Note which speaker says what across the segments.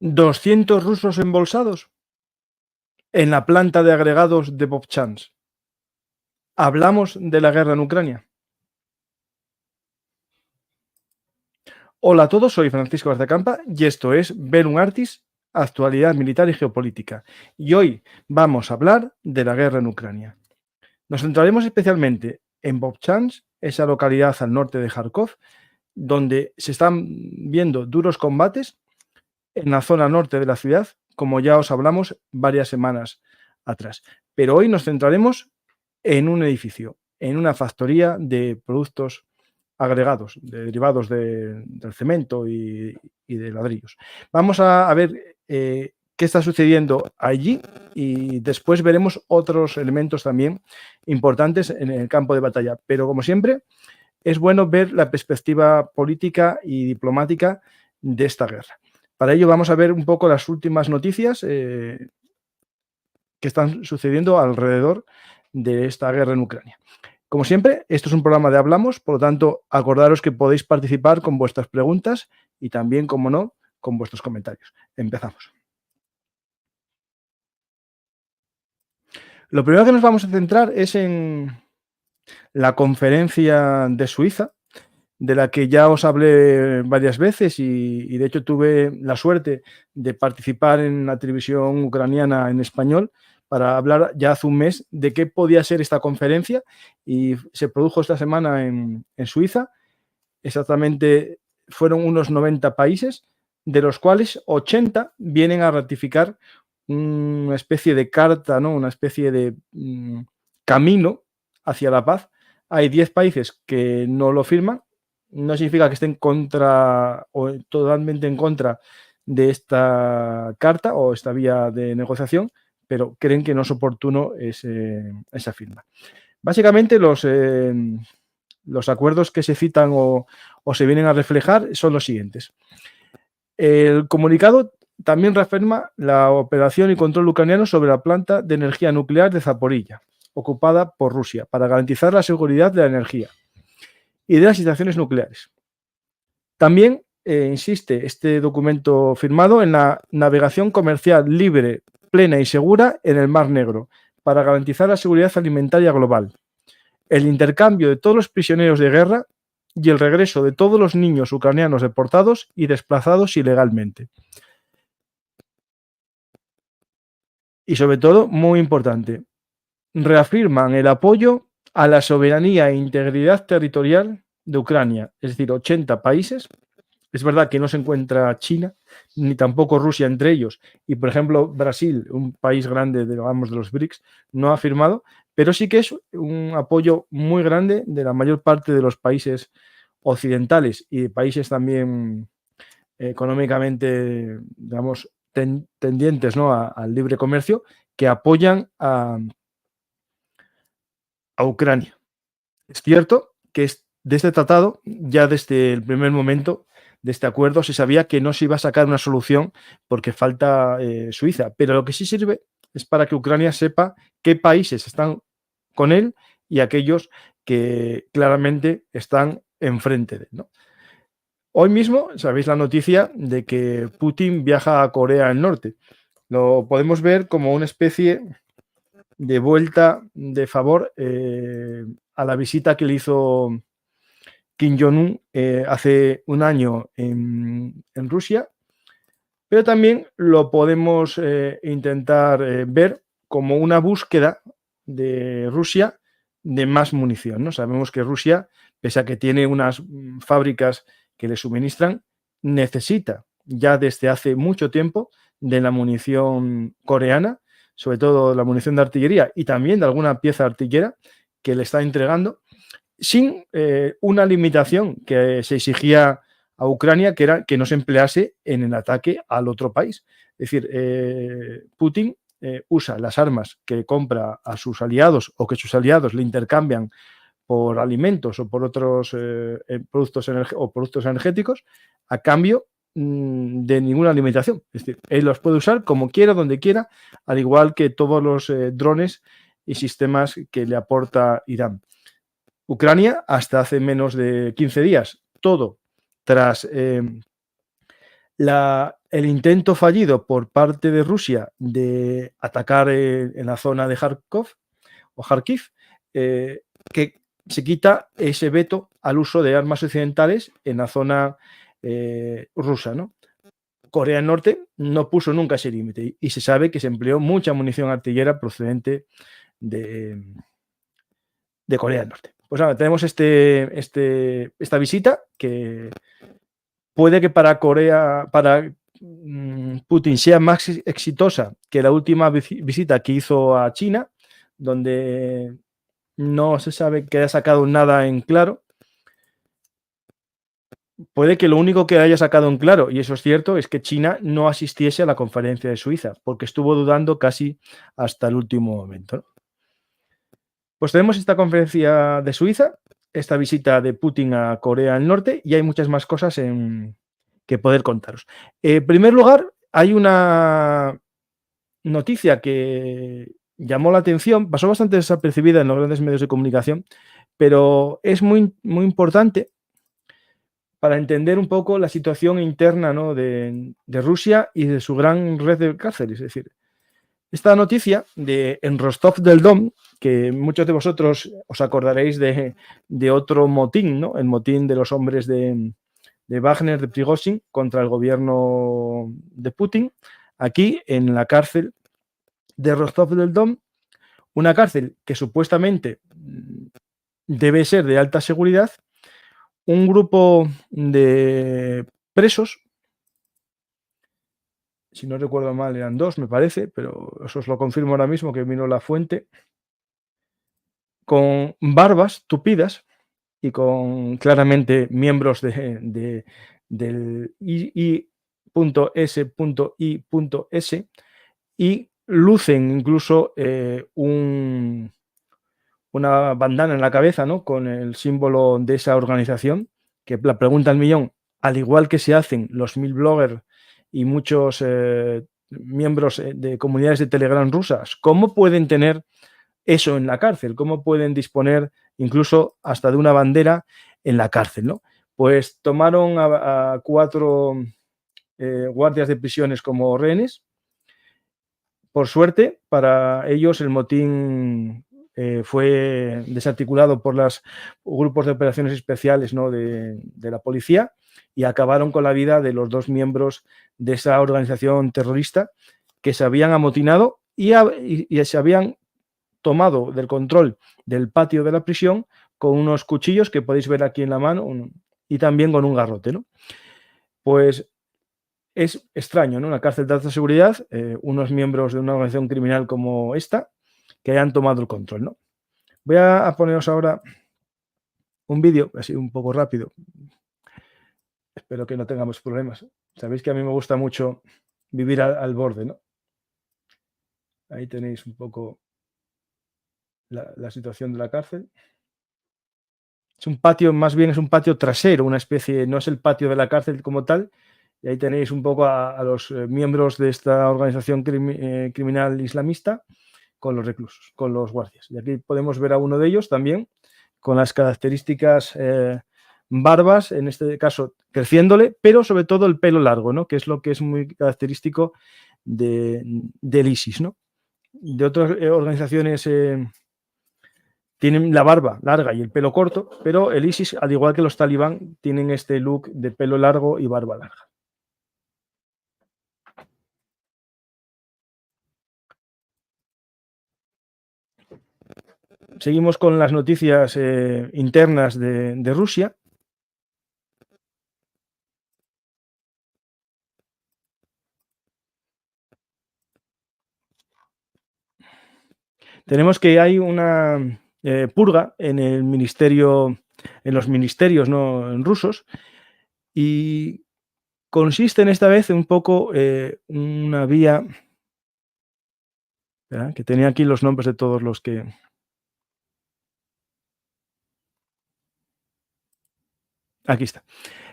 Speaker 1: ¿200 rusos embolsados en la planta de agregados de Vovchansk? ¿Hablamos de la guerra en Ucrania? Hola a todos, soy Francisco García y esto es Verum Artis, actualidad militar y geopolítica. Y hoy vamos a hablar de la guerra en Ucrania. Nos centraremos especialmente en Vovchansk, esa localidad al norte de Kharkov, donde se están viendo duros combates en la zona norte de la ciudad, como ya os hablamos varias semanas atrás. Pero hoy nos centraremos en un edificio, en una factoría de productos agregados, de derivados del cemento y de ladrillos. Vamos a ver qué está sucediendo allí y después veremos otros elementos también importantes en el campo de batalla. Pero como siempre, es bueno ver la perspectiva política y diplomática de esta guerra. Para ello vamos a ver un poco las últimas noticias que están sucediendo alrededor de esta guerra en Ucrania. Como siempre, esto es un programa de Hablamos, por lo tanto, acordaros que podéis participar con vuestras preguntas y también, como no, con vuestros comentarios. Empezamos. Lo primero que nos vamos a centrar es en la conferencia de Suiza, de la que ya os hablé varias veces y de hecho tuve la suerte de participar en la televisión ucraniana en español para hablar ya hace un mes de qué podía ser esta conferencia y se produjo esta semana en Suiza. Exactamente fueron unos 90 países, de los cuales 80 vienen a ratificar una especie de carta, ¿no? Una especie de camino hacia la paz. Hay 10 países que no lo firman. No significa que estén contra o totalmente en contra de esta carta o esta vía de negociación, pero creen que no es oportuno esa firma. Básicamente los acuerdos que se citan o se vienen a reflejar son los siguientes. El comunicado también reafirma la operación y control ucraniano sobre la planta de energía nuclear de Zaporilla, ocupada por Rusia, para garantizar la seguridad de la energía y de las instalaciones nucleares. También insiste este documento firmado en la navegación comercial libre, plena y segura en el Mar Negro, para garantizar la seguridad alimentaria global, el intercambio de todos los prisioneros de guerra y el regreso de todos los niños ucranianos deportados y desplazados ilegalmente. Y sobre todo, muy importante, reafirman el apoyo a la soberanía e integridad territorial de Ucrania, es decir, 80 países. Es verdad que no se encuentra China, ni tampoco Rusia entre ellos. Y, por ejemplo, Brasil, un país grande, digamos, de los BRICS, no ha firmado, pero sí que es un apoyo muy grande de la mayor parte de los países occidentales y de países también económicamente, digamos, tendientes, ¿no?, al libre comercio, que apoyan a Ucrania. Es cierto que de este tratado, ya desde el primer momento de este acuerdo, se sabía que no se iba a sacar una solución porque falta Suiza, pero lo que sí sirve es para que Ucrania sepa qué países están con él y aquellos que claramente están enfrente de él, ¿no? Hoy mismo sabéis la noticia de que Putin viaja a Corea del Norte. Lo podemos ver como una especie de vuelta de favor a la visita que le hizo Kim Jong-un hace un año en Rusia, pero también lo podemos intentar ver como una búsqueda de Rusia de más munición, ¿no? Sabemos que Rusia, pese a que tiene unas fábricas que le suministran, necesita ya desde hace mucho tiempo de la munición coreana, sobre todo la munición de artillería y también de alguna pieza artillera que le está entregando, sin una limitación que se exigía a Ucrania, que era que no se emplease en el ataque al otro país. Es decir, Putin usa las armas que compra a sus aliados o que sus aliados le intercambian por alimentos o por otros productos energéticos a cambio de ninguna limitación. Es decir, él los puede usar como quiera, donde quiera, al igual que todos los drones y sistemas que le aporta Irán. Ucrania, hasta hace menos de 15 días, todo tras el intento fallido por parte de Rusia de atacar en la zona de Kharkiv, que se quita ese veto al uso de armas occidentales en la zona rusa, ¿no? Corea del Norte no puso nunca ese límite y se sabe que se empleó mucha munición artillera procedente de Corea del Norte. Pues ahora tenemos esta visita que puede que para Putin sea más exitosa que la última visita que hizo a China, donde no se sabe que haya sacado nada en claro. Puede que lo único que haya sacado en claro, y eso es cierto, es que China no asistiese a la conferencia de Suiza, porque estuvo dudando casi hasta el último momento, ¿no? Pues tenemos esta conferencia de Suiza, esta visita de Putin a Corea del Norte, y hay muchas más cosas que poder contaros. En primer lugar, hay una noticia que llamó la atención, pasó bastante desapercibida en los grandes medios de comunicación, pero es muy, muy importante para entender un poco la situación interna, ¿no?, de Rusia y de su gran red de cárceles. Es decir, esta noticia en Rostov del Don, que muchos de vosotros os acordaréis de otro motín, ¿no?, el motín de los hombres de Wagner, de Prigozhin, contra el gobierno de Putin, aquí en la cárcel de Rostov del Don, una cárcel que supuestamente debe ser de alta seguridad. Un grupo de presos, si no recuerdo mal eran 2, me parece, pero eso os lo confirmo ahora mismo que vino la fuente, con barbas tupidas y con claramente miembros del I.S.I.S y lucen incluso una bandana en la cabeza, ¿no?, con el símbolo de esa organización, que la pregunta al millón, al igual que se hacen los 1000 bloggers y muchos miembros de comunidades de Telegram rusas, ¿cómo pueden tener eso en la cárcel? ¿Cómo pueden disponer incluso hasta de una bandera en la cárcel, ¿no? Pues tomaron a 4 guardias de prisiones como rehenes. Por suerte, para ellos el motín fue desarticulado por los grupos de operaciones especiales, ¿no?, de la policía, y acabaron con la vida de los 2 miembros de esa organización terrorista que se habían amotinado y se habían tomado del control del patio de la prisión con unos cuchillos que podéis ver aquí en la mano y también con un garrote, ¿no? Pues es extraño, ¿no?, una cárcel de alta seguridad, unos miembros de una organización criminal como esta, que hayan tomado el control, ¿no? Voy a poneros ahora un vídeo, así un poco rápido. Espero que no tengamos problemas. Sabéis que a mí me gusta mucho vivir al borde, ¿no? Ahí tenéis un poco la situación de la cárcel. Es un patio, más bien es un patio trasero, una especie, no es el patio de la cárcel como tal. Y ahí tenéis un poco a los miembros de esta organización criminal islamista con los reclusos, con los guardias. Y aquí podemos ver a uno de ellos también con las características barbas, en este caso creciéndole, pero sobre todo el pelo largo, ¿no?, que es lo que es muy característico del ISIS, ¿no? De otras organizaciones tienen la barba larga y el pelo corto, pero el ISIS, al igual que los talibán, tienen este look de pelo largo y barba larga. Seguimos con las noticias internas de Rusia. Tenemos que hay una purga en el ministerio, en los ministerios, ¿no?, en rusos, y consiste en esta vez un poco una vía, ¿verdad?, que tenía aquí los nombres de todos los que... Aquí está.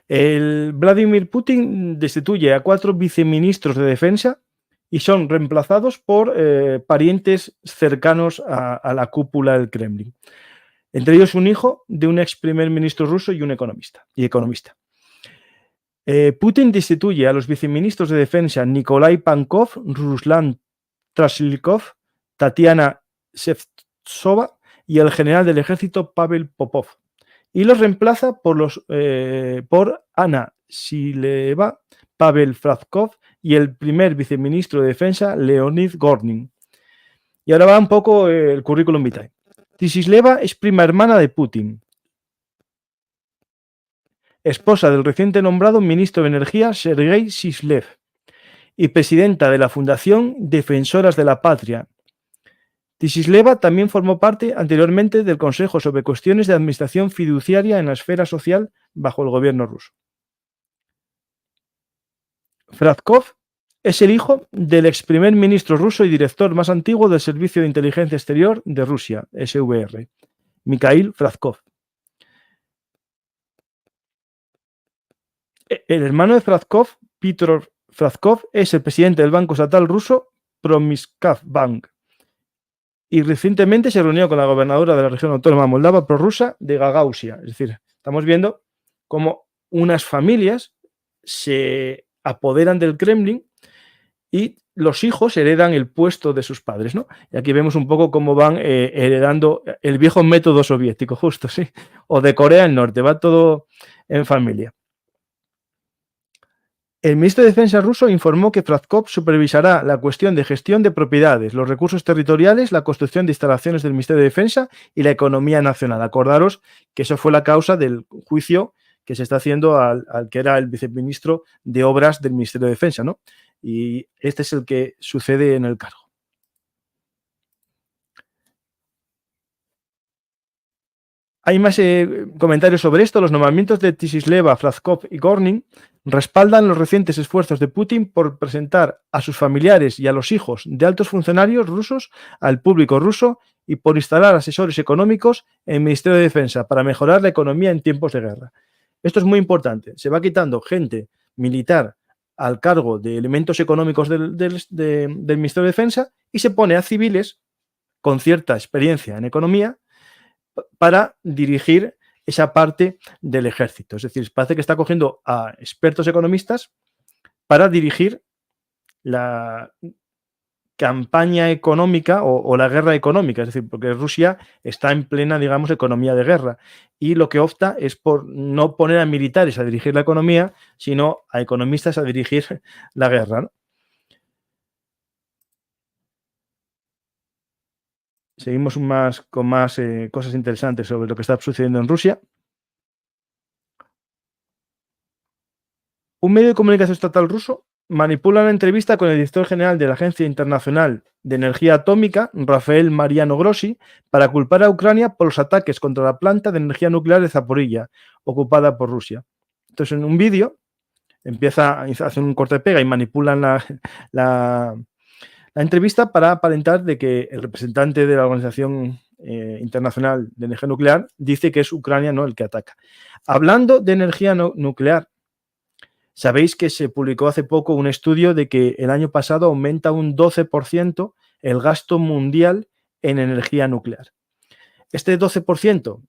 Speaker 1: El Vladimir Putin destituye a 4 viceministros de defensa y son reemplazados por parientes cercanos a la cúpula del Kremlin. Entre ellos un hijo de un ex primer ministro ruso y un economista. Putin destituye a los viceministros de defensa Nikolai Pankov, Ruslan Trashilkov, Tatiana Shevtsova y el general del ejército Pavel Popov, y los reemplaza por Ana Sileva, Pavel Fradkov y el primer viceministro de defensa Leonid Gornin. Y ahora va un poco el currículum vitae. Tisisleva es prima hermana de Putin, esposa del reciente nombrado ministro de Energía Sergei Sislev y presidenta de la Fundación Defensoras de la Patria. Tisisleva también formó parte anteriormente del Consejo sobre cuestiones de administración fiduciaria en la esfera social bajo el gobierno ruso. Fradkov es el hijo del ex primer ministro ruso y director más antiguo del Servicio de Inteligencia Exterior de Rusia, SVR, Mikhail Fradkov. El hermano de Fradkov, Piotr Fradkov, es el presidente del Banco Estatal ruso Promiskav Bank y recientemente se reunió con la gobernadora de la región autónoma moldava prorrusa de Gagausia. Es decir, estamos viendo cómo unas familias se apoderan del Kremlin y los hijos heredan el puesto de sus padres, ¿no? Y aquí vemos un poco cómo van heredando el viejo método soviético, justo, sí, o de Corea del Norte, va todo en familia. El ministro de Defensa ruso informó que Fradkov supervisará la cuestión de gestión de propiedades, los recursos territoriales, la construcción de instalaciones del Ministerio de Defensa y la economía nacional. Acordaros que eso fue la causa del juicio que se está haciendo al que era el viceministro de Obras del Ministerio de Defensa, ¿no? Y este es el que sucede en el cargo. Hay más comentarios sobre esto. Los nombramientos de Tisisleva, Fradkov y Gornin respaldan los recientes esfuerzos de Putin por presentar a sus familiares y a los hijos de altos funcionarios rusos al público ruso y por instalar asesores económicos en el Ministerio de Defensa para mejorar la economía en tiempos de guerra. Esto es muy importante. Se va quitando gente militar al cargo de elementos económicos del Ministerio de Defensa y se pone a civiles con cierta experiencia en economía para dirigir esa parte del ejército. Es decir, parece que está cogiendo a expertos economistas para dirigir la campaña económica o la guerra económica, es decir, porque Rusia está en plena, digamos, economía de guerra y lo que opta es por no poner a militares a dirigir la economía, sino a economistas a dirigir la guerra, ¿no? Seguimos con más cosas interesantes sobre lo que está sucediendo en Rusia. Un medio de comunicación estatal ruso manipula una entrevista con el director general de la Agencia Internacional de Energía Atómica, Rafael Mariano Grossi, para culpar a Ucrania por los ataques contra la planta de energía nuclear de Zaporilla, ocupada por Rusia. Entonces, en un vídeo, empieza a hacer un corte-pega y manipulan la entrevista para aparentar de que el representante de la Organización Internacional de Energía Nuclear dice que es Ucrania, no el que ataca. Hablando de energía nuclear, sabéis que se publicó hace poco un estudio de que el año pasado aumenta un 12% el gasto mundial en energía nuclear. Este 12%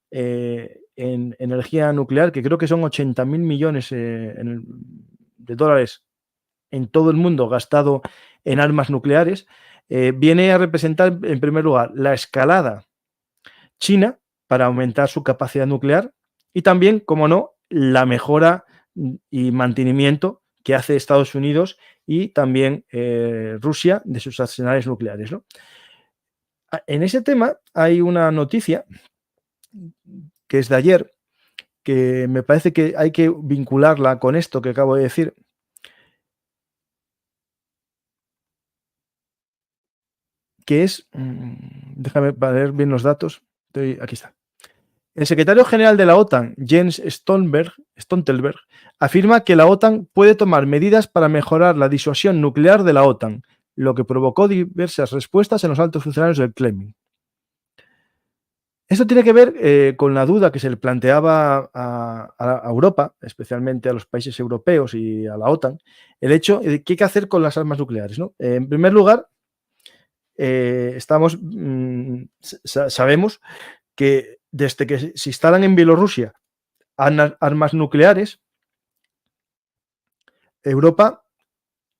Speaker 1: en energía nuclear, que creo que son 80.000 millones de dólares en todo el mundo gastado en armas nucleares, viene a representar, en primer lugar, la escalada china para aumentar su capacidad nuclear y también, como no, la mejora y mantenimiento que hace Estados Unidos y también Rusia de sus arsenales nucleares, ¿no? En ese tema hay una noticia que es de ayer, que me parece que hay que vincularla con esto que acabo de decir. Que es, déjame ver bien los datos, aquí está. El secretario general de la OTAN, Jens Stoltenberg, afirma que la OTAN puede tomar medidas para mejorar la disuasión nuclear de la OTAN, lo que provocó diversas respuestas en los altos funcionarios del Kremlin. Esto tiene que ver con la duda que se le planteaba a Europa, especialmente a los países europeos y a la OTAN, el hecho de qué hay que hacer con las armas nucleares, ¿no? En primer lugar, sabemos que desde que se instalan en Bielorrusia armas nucleares, Europa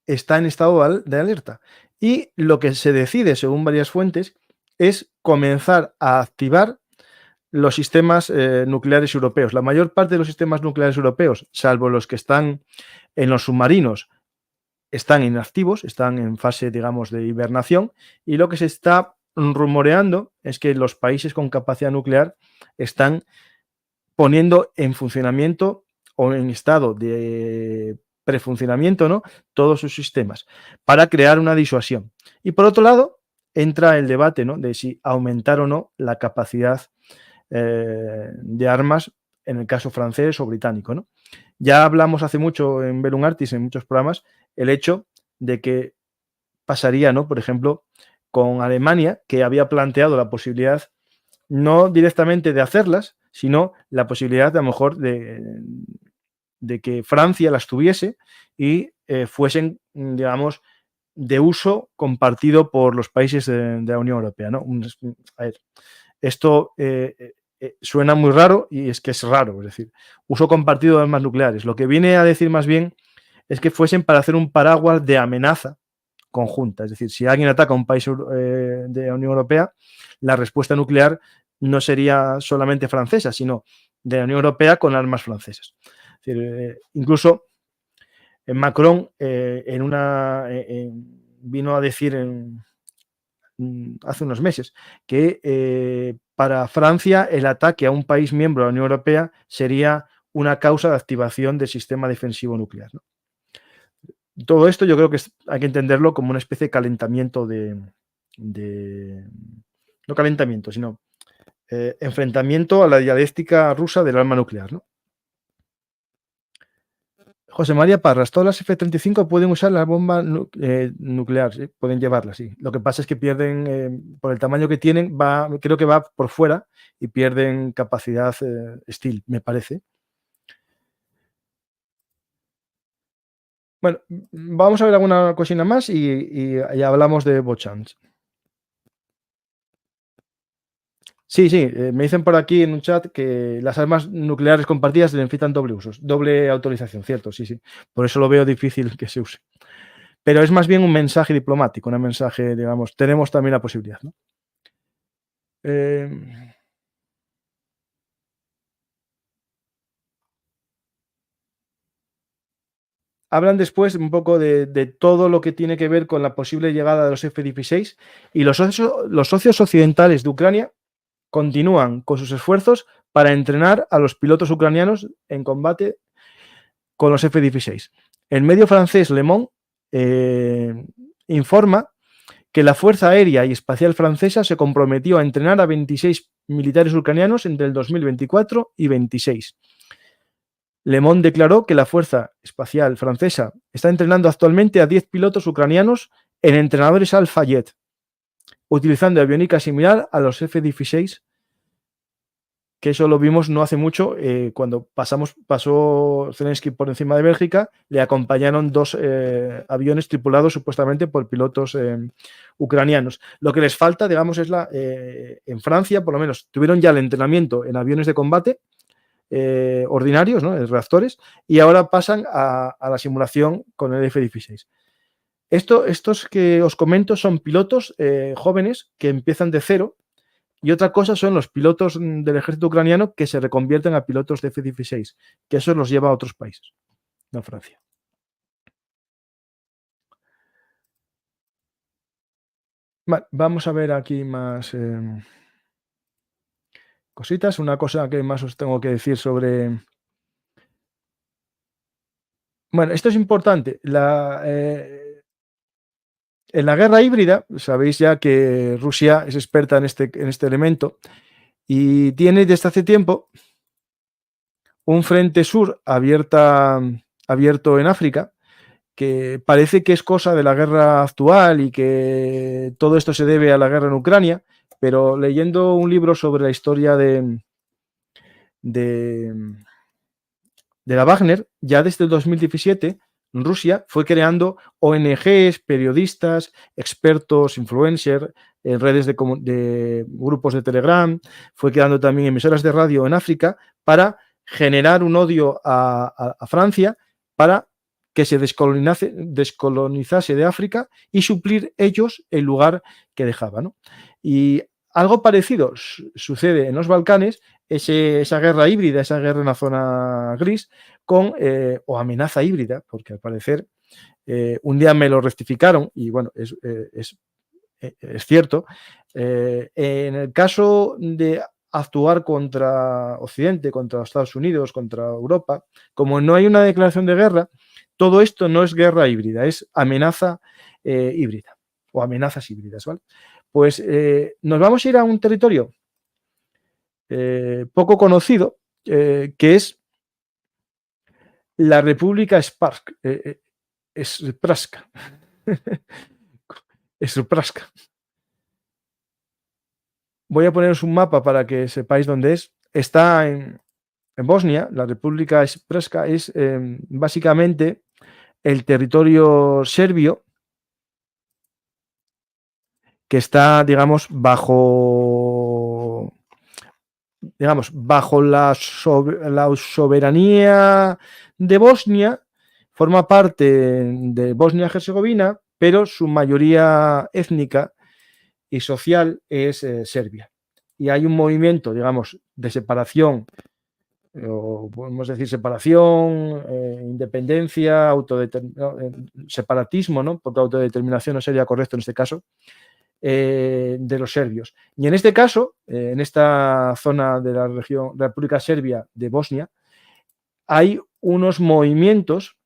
Speaker 1: está en estado de alerta. Y lo que se decide, según varias fuentes, es comenzar a activar los sistemas nucleares europeos. La mayor parte de los sistemas nucleares europeos, salvo los que están en los submarinos, están inactivos, están en fase, digamos, de hibernación, y lo que se está rumoreando es que los países con capacidad nuclear están poniendo en funcionamiento o en estado de prefuncionamiento, ¿no?, todos sus sistemas para crear una disuasión. Y por otro lado, entra el debate, ¿no?, de si aumentar o no la capacidad de armas en el caso francés o británico, ¿no? Ya hablamos hace mucho en Bellum Artis, en muchos programas, el hecho de que pasaría, ¿no?, por ejemplo, con Alemania, que había planteado la posibilidad no directamente de hacerlas, sino la posibilidad de a lo mejor de que Francia las tuviese y fuesen, digamos, de uso compartido por los países de la Unión Europea, ¿no? A ver, esto suena muy raro y es que es raro, es decir, uso compartido de armas nucleares. Lo que viene a decir más bien es que fuesen para hacer un paraguas de amenaza conjunta. Es decir, si alguien ataca a un país de la Unión Europea, la respuesta nuclear no sería solamente francesa, sino de la Unión Europea con armas francesas. Es decir, incluso Macron vino a decir hace unos meses que para Francia el ataque a un país miembro de la Unión Europea sería una causa de activación del sistema defensivo nuclear, ¿no? Todo esto yo creo que hay que entenderlo como una especie de calentamiento no calentamiento, sino enfrentamiento a la dialéctica rusa del arma nuclear, ¿no? José María Parras, todas las F-35 pueden usar la bomba nuclear, ¿sí? Pueden llevarla, sí. Lo que pasa es que pierden, por el tamaño que tienen, creo que va por fuera y pierden capacidad Steel, me parece. Bueno, vamos a ver alguna cosina más y hablamos de Bochans. Sí, me dicen por aquí en un chat que las armas nucleares compartidas necesitan doble uso, doble autorización, cierto, sí. Por eso lo veo difícil que se use. Pero es más bien un mensaje diplomático, un mensaje, digamos, tenemos también la posibilidad, ¿no? Hablan después un poco de todo lo que tiene que ver con la posible llegada de los F-16 y los socios occidentales de Ucrania continúan con sus esfuerzos para entrenar a los pilotos ucranianos en combate con los F-16. El medio francés Le Monde informa que la Fuerza Aérea y Espacial Francesa se comprometió a entrenar a 26 militares ucranianos entre el 2024 y 2026. Le Monde declaró que la Fuerza Espacial Francesa está entrenando actualmente a 10 pilotos ucranianos en entrenadores Alpha Jet, utilizando aviónica similar a los F-16, que eso lo vimos no hace mucho, cuando pasó Zelensky por encima de Bélgica, le acompañaron dos aviones tripulados supuestamente por pilotos ucranianos. Lo que les falta, digamos, es en Francia, por lo menos, tuvieron ya el entrenamiento en aviones de combate ordinarios, ¿no?, reactores, y ahora pasan a la simulación con el F-16. Estos que os comento son pilotos jóvenes que empiezan de cero. Y otra cosa son los pilotos del ejército ucraniano que se reconvierten a pilotos de F-16, que eso los lleva a otros países, no a Francia. Vale, vamos a ver aquí más cositas. Una cosa que más os tengo que decir sobre... Bueno, esto es importante. En la guerra híbrida, sabéis ya que Rusia es experta en este elemento y tiene desde hace tiempo un frente sur abierto en África, que parece que es cosa de la guerra actual y que todo esto se debe a la guerra en Ucrania, pero leyendo un libro sobre la historia de la Wagner, ya desde el 2017, Rusia fue creando ONGs, periodistas, expertos, influencers, en redes de grupos de Telegram, fue creando también emisoras de radio en África para generar un odio a Francia, para que se descolonizase de África y suplir ellos el lugar que dejaba, ¿no? Y algo parecido sucede en los Balcanes, esa guerra híbrida, esa guerra en la zona gris, o amenaza híbrida, porque al parecer un día me lo rectificaron y bueno, es cierto. En el caso de actuar contra Occidente, contra Estados Unidos, contra Europa, como no hay una declaración de guerra, todo esto no es guerra híbrida, es amenaza híbrida o amenazas híbridas, ¿vale? Pues nos vamos a ir a un territorio poco conocido, que es la República Sprska. Sprska. Voy a poneros un mapa para que sepáis dónde es. Está en Bosnia. La República Sprska es básicamente el territorio serbio que está, digamos, bajo la soberanía de Bosnia, forma parte de Bosnia-Herzegovina, pero su mayoría étnica y social es Serbia. Y hay un movimiento, digamos, de separación, o podemos decir separación, independencia, separatismo, ¿no? Porque autodeterminación no sería correcto en este caso, de los serbios. Y en este caso, en esta zona de la región, la República Serbia de Bosnia, hay unos movimientos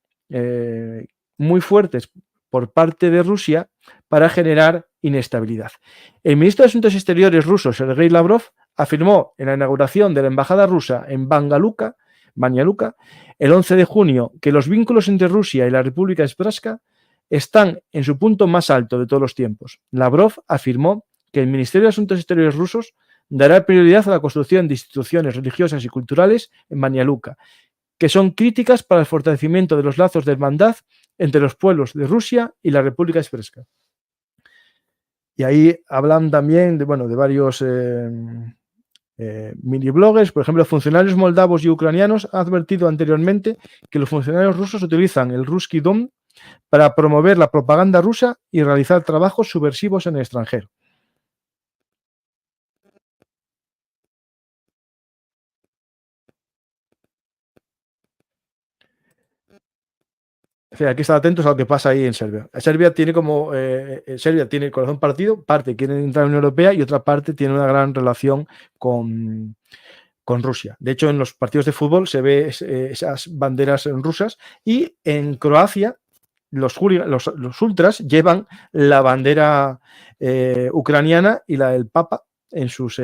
Speaker 1: muy fuertes por parte de Rusia para generar inestabilidad. El ministro de Asuntos Exteriores ruso, Sergei Lavrov, afirmó en la inauguración de la embajada rusa en Banja Luka, el 11 de junio, que los vínculos entre Rusia y la República Sprska están en su punto más alto de todos los tiempos. Lavrov afirmó que el Ministerio de Asuntos Exteriores rusos dará prioridad a la construcción de instituciones religiosas y culturales en Banja Luka, que son críticas para el fortalecimiento de los lazos de hermandad entre los pueblos de Rusia y la República Sprska. Y ahí hablan también de varios mini bloggers. Por ejemplo, funcionarios moldavos y ucranianos han advertido anteriormente que los funcionarios rusos utilizan el Ruski Dom para promover la propaganda rusa y realizar trabajos subversivos en el extranjero. O sea, hay que estar atentos a lo que pasa ahí en Serbia. Serbia tiene el corazón partido, parte quiere entrar en la Unión Europea y otra parte tiene una gran relación con Rusia. De hecho, en los partidos de fútbol se ve esas banderas rusas y en Croacia los ultras llevan la bandera ucraniana y la del Papa en sus,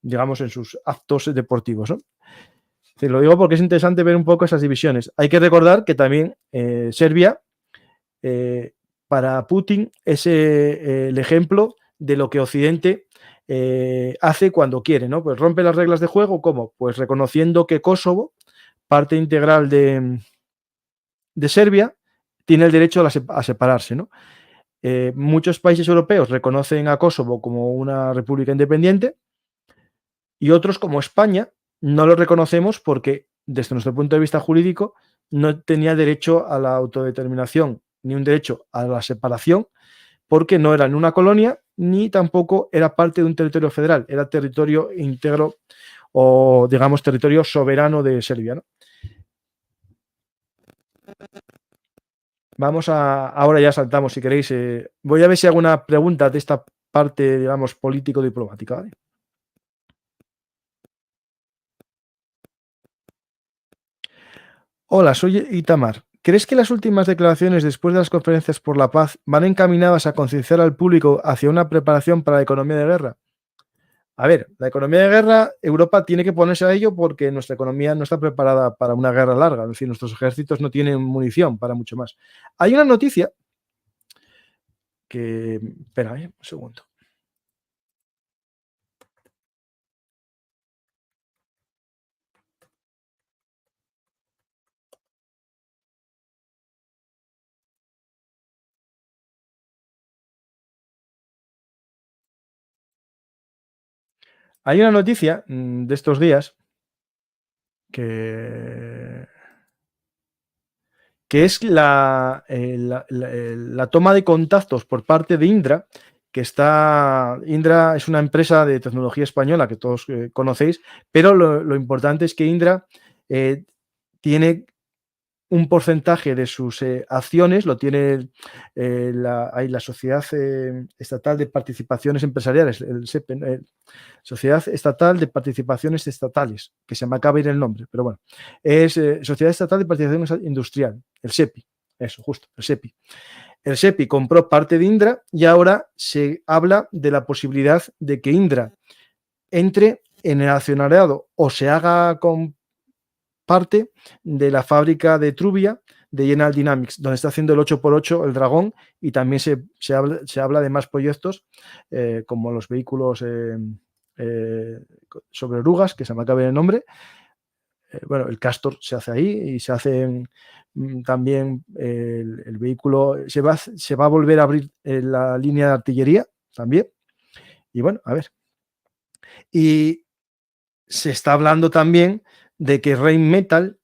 Speaker 1: digamos, en sus actos deportivos, ¿no? Te lo digo porque es interesante ver un poco esas divisiones. Hay que recordar que también Serbia, para Putin, es el ejemplo de lo que Occidente hace cuando quiere, ¿no? Pues rompe las reglas de juego, ¿cómo? Pues reconociendo que Kosovo, parte integral de Serbia, tiene el derecho a separarse, ¿no? Muchos países europeos reconocen a Kosovo como una república independiente y otros, como España, no lo reconocemos porque, desde nuestro punto de vista jurídico, no tenía derecho a la autodeterminación ni un derecho a la separación, porque no era ni una colonia ni tampoco era parte de un territorio federal, era territorio íntegro o, digamos, territorio soberano de Serbia, ¿no? Ahora ya saltamos, si queréis. Voy a ver si hago una pregunta de esta parte, digamos, político-diplomática, ¿vale? Hola, soy Itamar. ¿Crees que las últimas declaraciones después de las conferencias por la paz van encaminadas a concienciar al público hacia una preparación para la economía de guerra? A ver, la economía de guerra, Europa tiene que ponerse a ello porque nuestra economía no está preparada para una guerra larga, es decir, nuestros ejércitos no tienen munición para mucho más. Hay una noticia que, espera, un segundo. Hay una noticia de estos días que que es la toma de contactos por parte de Indra, Indra es una empresa de tecnología española que todos conocéis, pero lo importante es que Indra tiene un porcentaje de sus acciones, lo tiene la Sociedad Estatal de Participaciones Empresariales, el SEPE, Sociedad Estatal de Participaciones Estatales, que se me acaba de ir el nombre, pero bueno, es Sociedad Estatal de Participación Industrial, el SEPI, eso, justo, el SEPI. El SEPI compró parte de Indra y ahora se habla de la posibilidad de que Indra entre en el accionariado o se haga con parte de la fábrica de Trubia de General Dynamics, donde está haciendo el 8x8, el Dragón, y también se habla de más proyectos como los vehículos sobre orugas, que se me acabe el nombre. Bueno, el Castor se hace ahí y se hace también el vehículo, se va a volver a abrir la línea de artillería también. Y bueno, a ver. Y se está hablando también de que Rheinmetall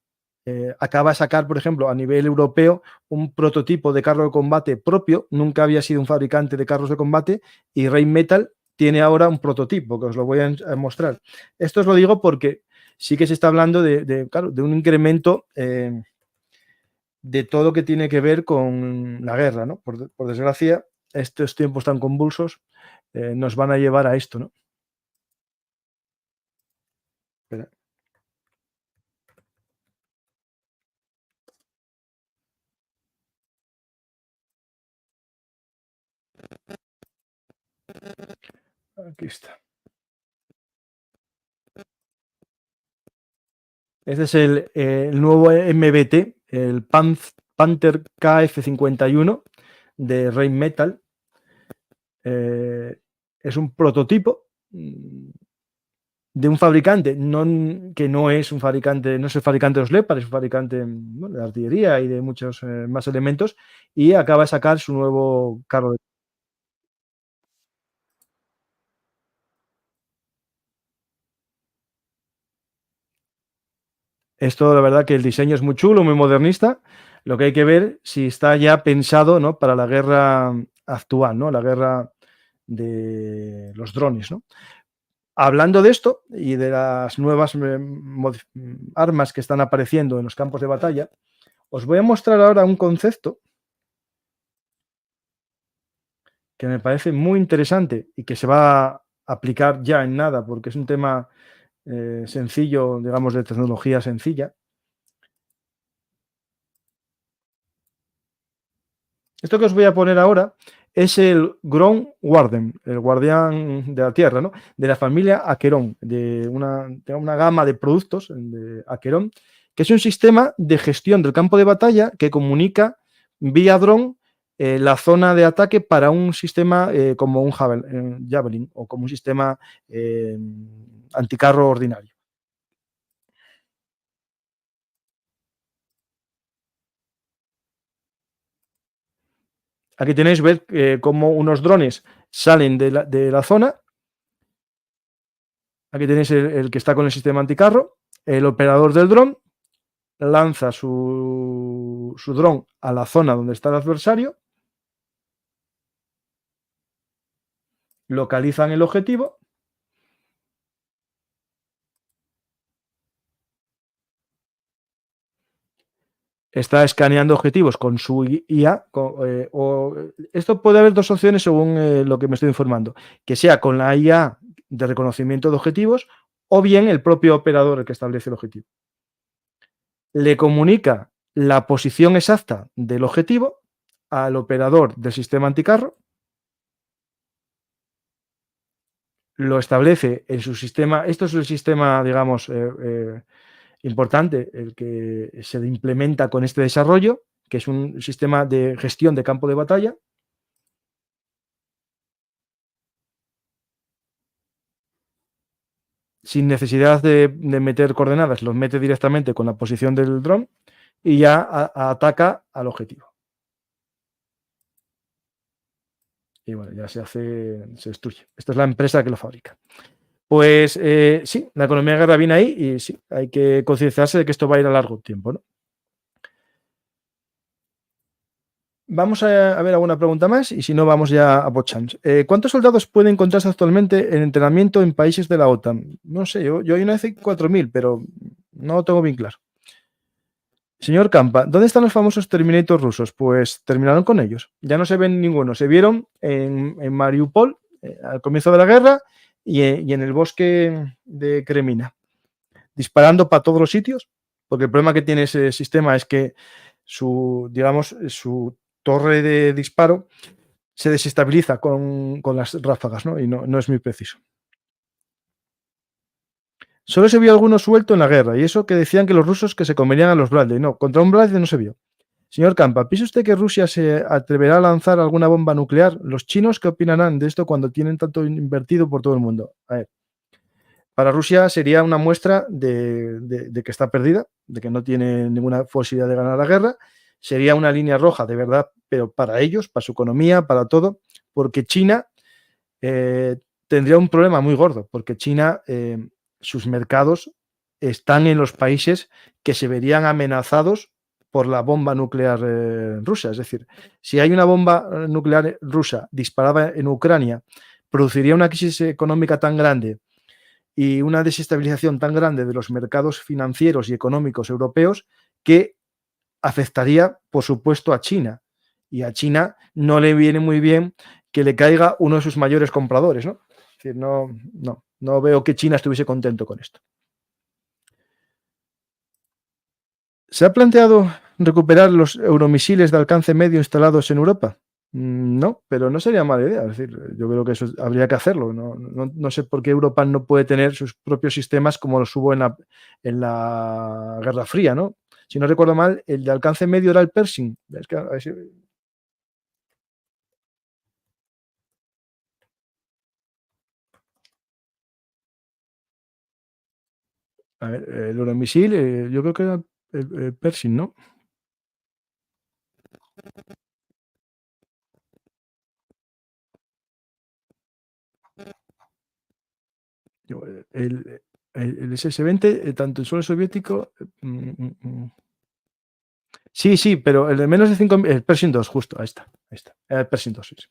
Speaker 1: acaba de sacar, por ejemplo, a nivel europeo, un prototipo de carro de combate propio. Nunca había sido un fabricante de carros de combate y Rheinmetall tiene ahora un prototipo, que os lo voy a mostrar. Esto os lo digo porque sí que se está hablando claro, de un incremento de todo lo que tiene que ver con la guerra, ¿no? Por desgracia, estos tiempos tan convulsos nos van a llevar a esto, ¿no? Espera. Aquí está. Este es el nuevo MBT, el Panther KF51 de Rheinmetall. Es un prototipo de un fabricante que no es un fabricante, no es el fabricante de los Leopard, es un fabricante bueno, de artillería y de muchos más elementos, y acaba de sacar su nuevo carro. Esto, la verdad, que el diseño es muy chulo, muy modernista. Lo que hay que ver si está ya pensado, ¿no?, para la guerra actual, ¿no?, la guerra de los drones, ¿no? Hablando de esto y de las nuevas armas que están apareciendo en los campos de batalla, os voy a mostrar ahora un concepto que me parece muy interesante y que se va a aplicar ya en nada, porque es un tema sencillo, digamos, de tecnología sencilla. Esto que os voy a poner ahora es el Ground Warden, el guardián de la tierra, ¿no?, de la familia Acheron, de una gama de productos de Acheron, que es un sistema de gestión del campo de batalla que comunica vía dron la zona de ataque para un sistema como un Javelin o como un sistema anticarro ordinario. Aquí tenéis, ver cómo unos drones salen de la zona. Aquí tenéis el que está con el sistema anticarro. El operador del dron lanza su dron a la zona donde está el adversario, localizan el objetivo, está escaneando objetivos con su IA. Esto puede haber dos opciones según lo que me estoy informando, que sea con la IA de reconocimiento de objetivos o bien el propio operador el que establece el objetivo. Le comunica la posición exacta del objetivo al operador del sistema anticarro, lo establece en su sistema. Esto es el sistema, digamos, importante, el que se implementa con este desarrollo, que es un sistema de gestión de campo de batalla. Sin necesidad de meter coordenadas, los mete directamente con la posición del dron y ya ataca al objetivo. Y bueno, ya se destruye. Esta es la empresa que lo fabrica. Pues sí, la economía de guerra viene ahí y sí, hay que concienciarse de que esto va a ir a largo tiempo, ¿no? Vamos a ver alguna pregunta más y si no, vamos ya a Bochans. ¿Cuántos soldados pueden encontrarse actualmente en entrenamiento en países de la OTAN? No sé, yo hay una vez 4.000, pero no lo tengo bien claro. Señor Campa, ¿dónde están los famosos Terminator rusos? Pues terminaron con ellos. Ya no se ven ninguno. Se vieron en Mariupol al comienzo de la guerra y en el bosque de Kremina, disparando para todos los sitios, porque el problema que tiene ese sistema es que digamos, su torre de disparo se desestabiliza con las ráfagas, ¿no? Y no es muy preciso. Solo se vio alguno suelto en la guerra, y eso que decían que los rusos que se comerían a los Bradley. No, contra un Bradley no se vio. Señor Campa, ¿piensa usted que Rusia se atreverá a lanzar alguna bomba nuclear? ¿Los chinos qué opinarán de esto cuando tienen tanto invertido por todo el mundo? A ver, para Rusia sería una muestra de que está perdida, de que no tiene ninguna posibilidad de ganar la guerra. Sería una línea roja, de verdad, pero para ellos, para su economía, para todo, porque China eh, tendría un problema muy gordo, porque China, sus mercados están en los países que se verían amenazados por la bomba nuclear rusa. Es decir, si hay una bomba nuclear rusa disparada en Ucrania, produciría una crisis económica tan grande y una desestabilización tan grande de los mercados financieros y económicos europeos que afectaría, por supuesto, a China. Y a China no le viene muy bien que le caiga uno de sus mayores compradores, ¿no? Es decir, no veo que China estuviese contento con esto. ¿Se ha planteado recuperar los euromisiles de alcance medio instalados en Europa? No, pero no sería mala idea. Es decir, yo creo que eso habría que hacerlo. No sé por qué Europa no puede tener sus propios sistemas como los hubo en la Guerra Fría, ¿no? Si no recuerdo mal, el de alcance medio era el Pershing. Es que, a ver, el Euromisil, yo creo que era el Pershing, ¿no? El SS-20, tanto el suelo soviético. Sí, sí, pero el de menos de 5, el Pershing 2, justo, ahí está, ahí está. Era el Pershing 2, sí, sí.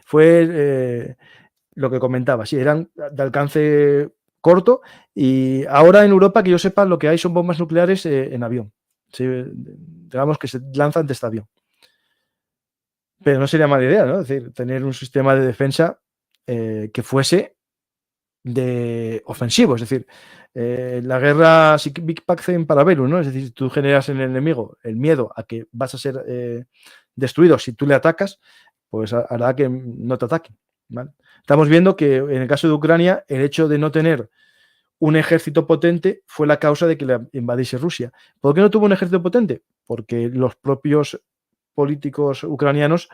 Speaker 1: Fue lo que comentaba, sí, eran de alcance corto y ahora en Europa, que yo sepa, lo que hay son bombas nucleares en avión. Sí, digamos que se lanzan de este avión. Pero no sería mala idea, ¿no? Es decir, tener un sistema de defensa que fuese de ofensivo, es decir, la guerra Big Pacem para Belus, ¿no? Es decir, si tú generas en el enemigo el miedo a que vas a ser destruido si tú le atacas, pues hará que no te ataquen, ¿vale? Estamos viendo que en el caso de Ucrania, el hecho de no tener un ejército potente fue la causa de que la invadiese Rusia. ¿Por qué no tuvo un ejército potente? Porque los propios políticos ucranianos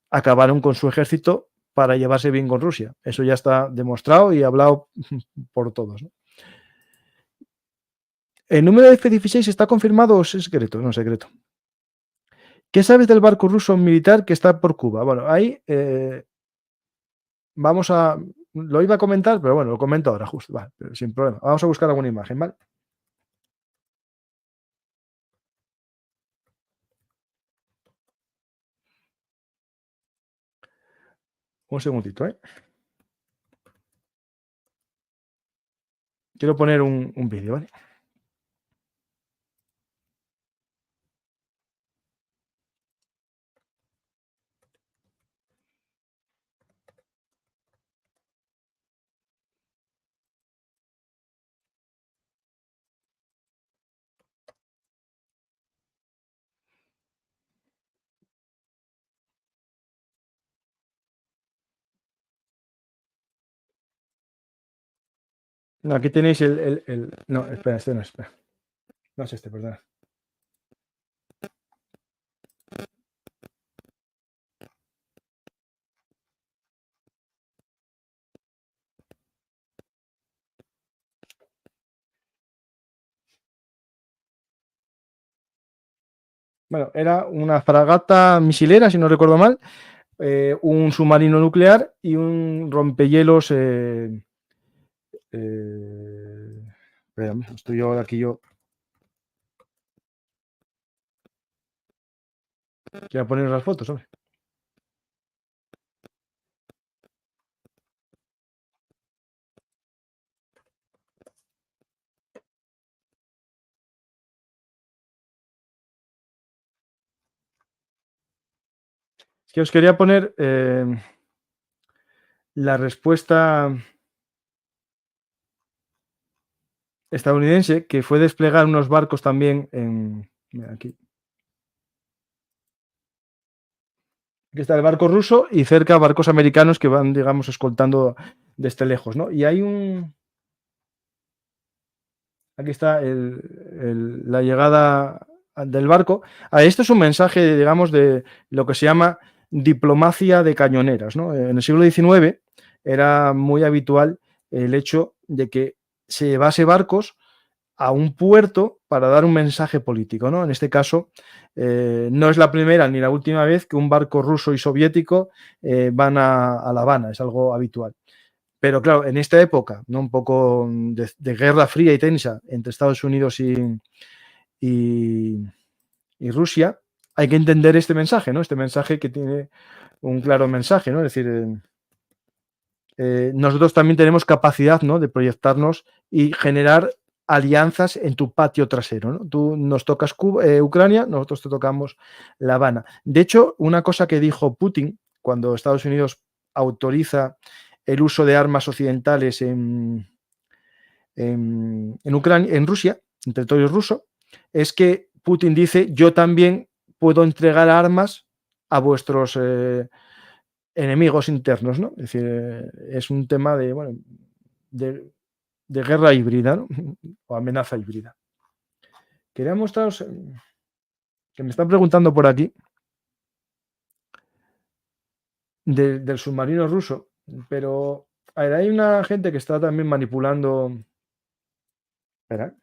Speaker 1: acabaron con su ejército para llevarse bien con Rusia. Eso ya está demostrado y hablado por todos, ¿no? ¿El número de F-16 está confirmado o es secreto? No, secreto. ¿Qué sabes del barco ruso militar que está por Cuba? Bueno, ahí vamos a... Lo iba a comentar, pero bueno, lo comento ahora justo, vale, sin problema. Vamos a buscar alguna imagen, ¿vale? Un segundito, ¿eh? Quiero poner un vídeo, ¿vale? No, aquí tenéis No, espera, este no, espera. No es este, perdón. Bueno, era una fragata misilera, si no recuerdo mal, un submarino nuclear y un rompehielos. Espérame, estoy yo aquí yo. Quiero poner las fotos, hombre. Es que os quería poner la respuesta estadounidense, que fue desplegar unos barcos también en. Mira, aquí está el barco ruso y cerca barcos americanos que van, digamos, escoltando desde lejos, ¿no? Y hay un. Aquí está la llegada del barco. Esto es un mensaje, digamos, de lo que se llama diplomacia de cañoneras, ¿no? En el siglo XIX era muy habitual el hecho de que se llevase barcos a un puerto para dar un mensaje político, ¿no? En este caso, no es la primera ni la última vez que un barco ruso y soviético van a La Habana, es algo habitual. Pero claro, en esta época, ¿no? Un poco de guerra fría y tensa entre Estados Unidos y, y Rusia, hay que entender este mensaje, ¿no? Este mensaje que tiene un claro mensaje, ¿no? Es decir, nosotros también tenemos capacidad, ¿no? De proyectarnos y generar alianzas en tu patio trasero, ¿no? Tú nos tocas Ucrania, nosotros te tocamos La Habana. De hecho, una cosa que dijo Putin cuando Estados Unidos autoriza el uso de armas occidentales en Ucrania, en Rusia, en territorio ruso, es que Putin dice: yo también puedo entregar armas a vuestros enemigos internos, ¿no? Es decir, es un tema de, bueno, de, de guerra híbrida, ¿no? O amenaza híbrida. Quería mostraros que me están preguntando por aquí del submarino ruso, pero a ver, hay una gente que está también manipulando. Espera,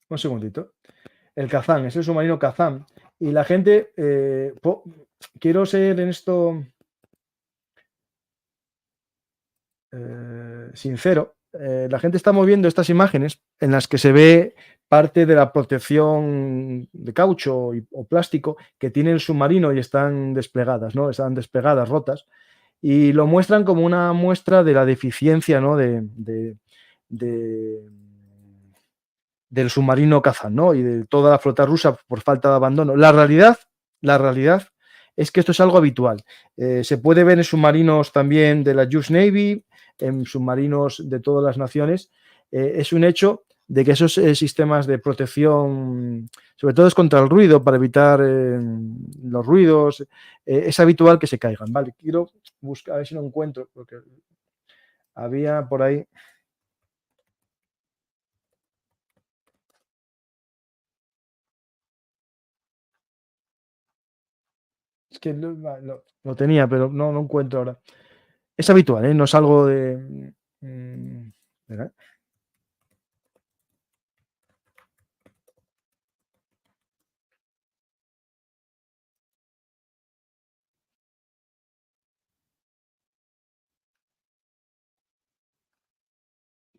Speaker 1: un segundito. El Kazán, es el submarino Kazán. Y la gente, quiero ser en esto sincero, la gente está moviendo estas imágenes en las que se ve parte de la protección de caucho o plástico que tiene el submarino y están desplegadas, ¿no? Están desplegadas, rotas, y lo muestran como una muestra de la deficiencia, ¿no? De- del submarino Kazán, ¿no? Y de toda la flota rusa por falta de abandono. La realidad es que esto es algo habitual. Se puede ver en submarinos también de la US Navy, en submarinos de todas las naciones. Es un hecho de que esos sistemas de protección, sobre todo es contra el ruido, para evitar los ruidos, es habitual que se caigan. Vale, quiero buscar, a ver si lo encuentro, porque había por ahí. Es que lo tenía, pero no lo encuentro ahora. Es habitual, ¿eh? No es algo de. Espera.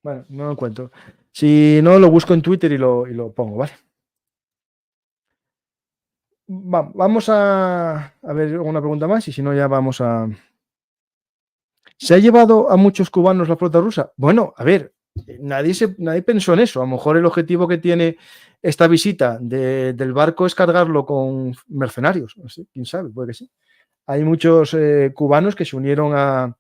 Speaker 1: Bueno, no lo encuentro. Si no, lo busco en Twitter y lo pongo, ¿vale? Vamos a ver alguna pregunta más y si no, ya vamos a. ¿Se ha llevado a muchos cubanos la flota rusa? Bueno, a ver, nadie pensó en eso. A lo mejor el objetivo que tiene esta visita del barco es cargarlo con mercenarios. No sé, quién sabe, puede que sí. Hay muchos cubanos que se unieron a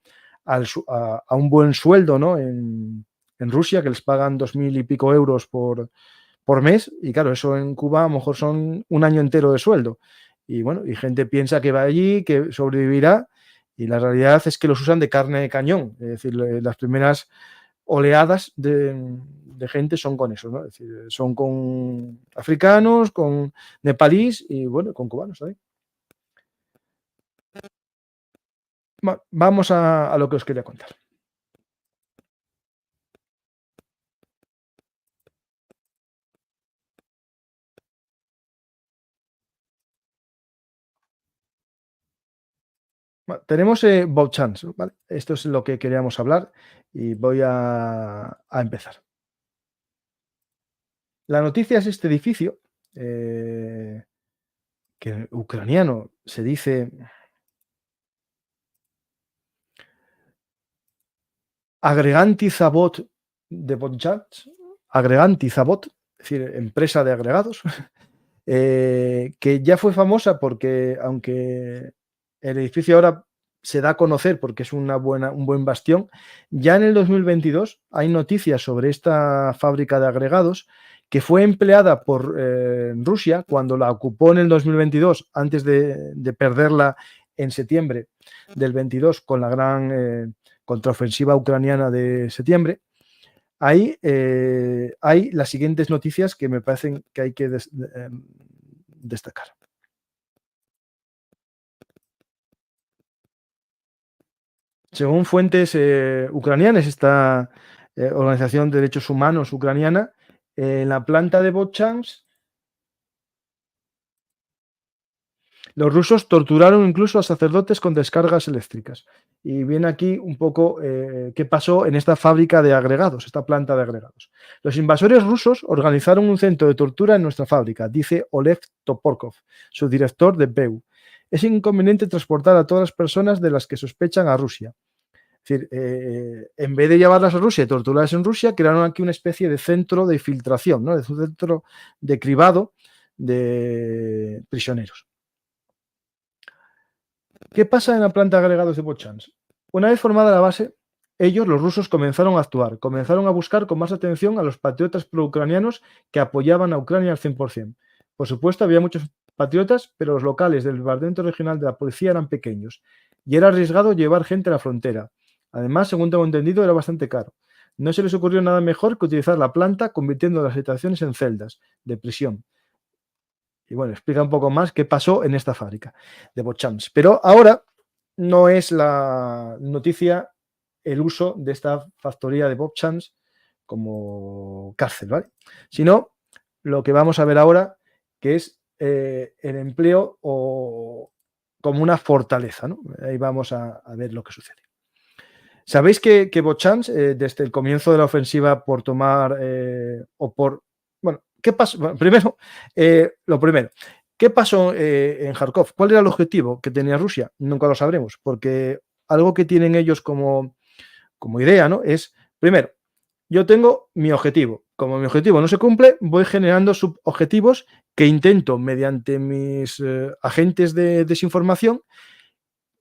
Speaker 1: un buen sueldo, ¿no? En Rusia, que les pagan 2.000 y pico euros por mes, y claro, eso en Cuba a lo mejor son un año entero de sueldo. Y bueno, y gente piensa que va allí, que sobrevivirá, y la realidad es que los usan de carne de cañón. Es decir, las primeras oleadas de gente son con eso, ¿no? Es decir, son con africanos, con nepalíes y bueno, con cubanos también. Vamos a lo que os quería contar. Bueno, tenemos Bouchans, ¿vale? Esto es lo que queríamos hablar y voy a empezar. La noticia es este edificio, que en ucraniano se dice Agreganti Zavod de Bouchans, Agreganti Zavod, es decir, empresa de agregados, que ya fue famosa porque, aunque el edificio ahora se da a conocer porque es un buen bastión, ya en el 2022 hay noticias sobre esta fábrica de agregados que fue empleada por Rusia cuando la ocupó en el 2022, antes de perderla en septiembre del 22 con la gran contraofensiva ucraniana de septiembre. Ahí hay las siguientes noticias que me parecen que hay que destacar. Según fuentes ucranianas, esta organización de derechos humanos ucraniana, en la planta de Botchans, los rusos torturaron incluso a sacerdotes con descargas eléctricas. Y viene aquí un poco qué pasó en esta fábrica de agregados, esta planta de agregados. Los invasores rusos organizaron un centro de tortura en nuestra fábrica, dice Oleg Toporkov, su director de BEU. Es inconveniente transportar a todas las personas de las que sospechan a Rusia. Es decir, en vez de llevarlas a Rusia y torturarlas en Rusia, crearon aquí una especie de centro de filtración, ¿no? Es un centro de cribado de prisioneros. ¿Qué pasa en la planta de agregados de Botchans? Una vez formada la base, ellos, los rusos, comenzaron a actuar, comenzaron a buscar con más atención a los patriotas pro-ucranianos que apoyaban a Ucrania al 100%. Por supuesto, había muchos patriotas, pero los locales del departamento regional de la policía eran pequeños y era arriesgado llevar gente a la frontera. Además, según tengo entendido, era bastante caro. No se les ocurrió nada mejor que utilizar la planta convirtiendo las habitaciones en celdas de prisión. Y bueno, explica un poco más qué pasó en esta fábrica de Botchans. Pero ahora no es la noticia el uso de esta factoría de Botchans como cárcel, ¿vale? Sino lo que vamos a ver ahora, que es el empleo o como una fortaleza, ¿no? Ahí vamos a ver lo que sucede. Sabéis que Botchans, desde el comienzo de la ofensiva por tomar o por... Bueno, ¿qué pasó? Bueno, primero, lo primero, ¿qué pasó en Kharkov? ¿Cuál era el objetivo que tenía Rusia? Nunca lo sabremos, porque algo que tienen ellos como idea, ¿no? Es, primero, yo tengo mi objetivo. Como mi objetivo no se cumple, voy generando subobjetivos que intento, mediante mis agentes de desinformación,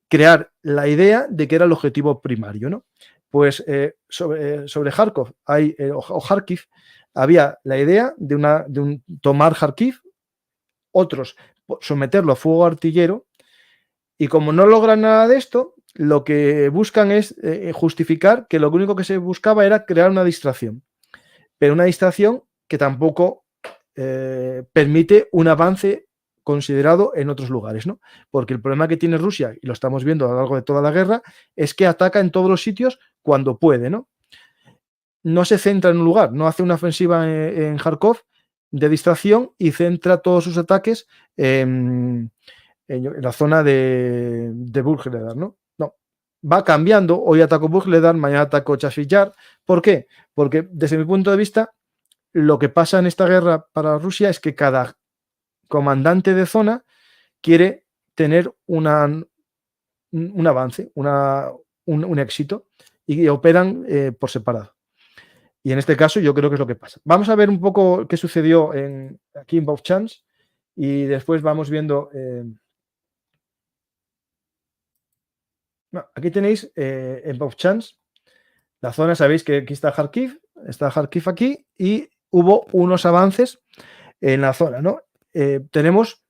Speaker 1: crear la idea de que era el objetivo primario, ¿no? Pues sobre Kharkov o Kharkiv había la idea de un tomar Kharkiv, otros someterlo a fuego artillero, y como no logran nada de esto, lo que buscan es justificar que lo único que se buscaba era crear una distracción, pero una distracción que tampoco permite un avance considerado en otros lugares, ¿no? Porque el problema que tiene Rusia, y lo estamos viendo a lo largo de toda la guerra, es que ataca en todos los sitios cuando puede, ¿no? No se centra en un lugar, no hace una ofensiva en Kharkov de distracción y centra todos sus ataques en la zona de Burgledar, ¿no? No, va cambiando, hoy ataco Burgledar, mañana ataco Chasiv-Yar. ¿Por qué? Porque desde mi punto de vista, lo que pasa en esta guerra para Rusia es que cada comandante de zona quiere tener un avance, un éxito, y operan por separado. Y en este caso yo creo que es lo que pasa. Vamos a ver un poco qué sucedió aquí en Botchans y después vamos viendo... aquí tenéis en Botchans la zona, sabéis que aquí está Kharkiv aquí, y hubo unos avances en la zona, ¿no? Tenemos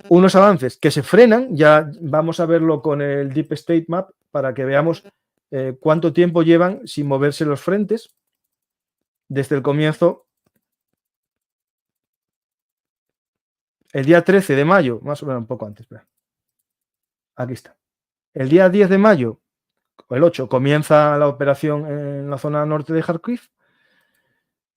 Speaker 1: unos avances que se frenan, ya vamos a verlo con el Deep State Map para que veamos cuánto tiempo llevan sin moverse los frentes desde el comienzo. El día 13 de mayo, más o menos un poco antes, espera. Aquí está. El día 10 de mayo, o el 8, comienza la operación en la zona norte de Kharkiv.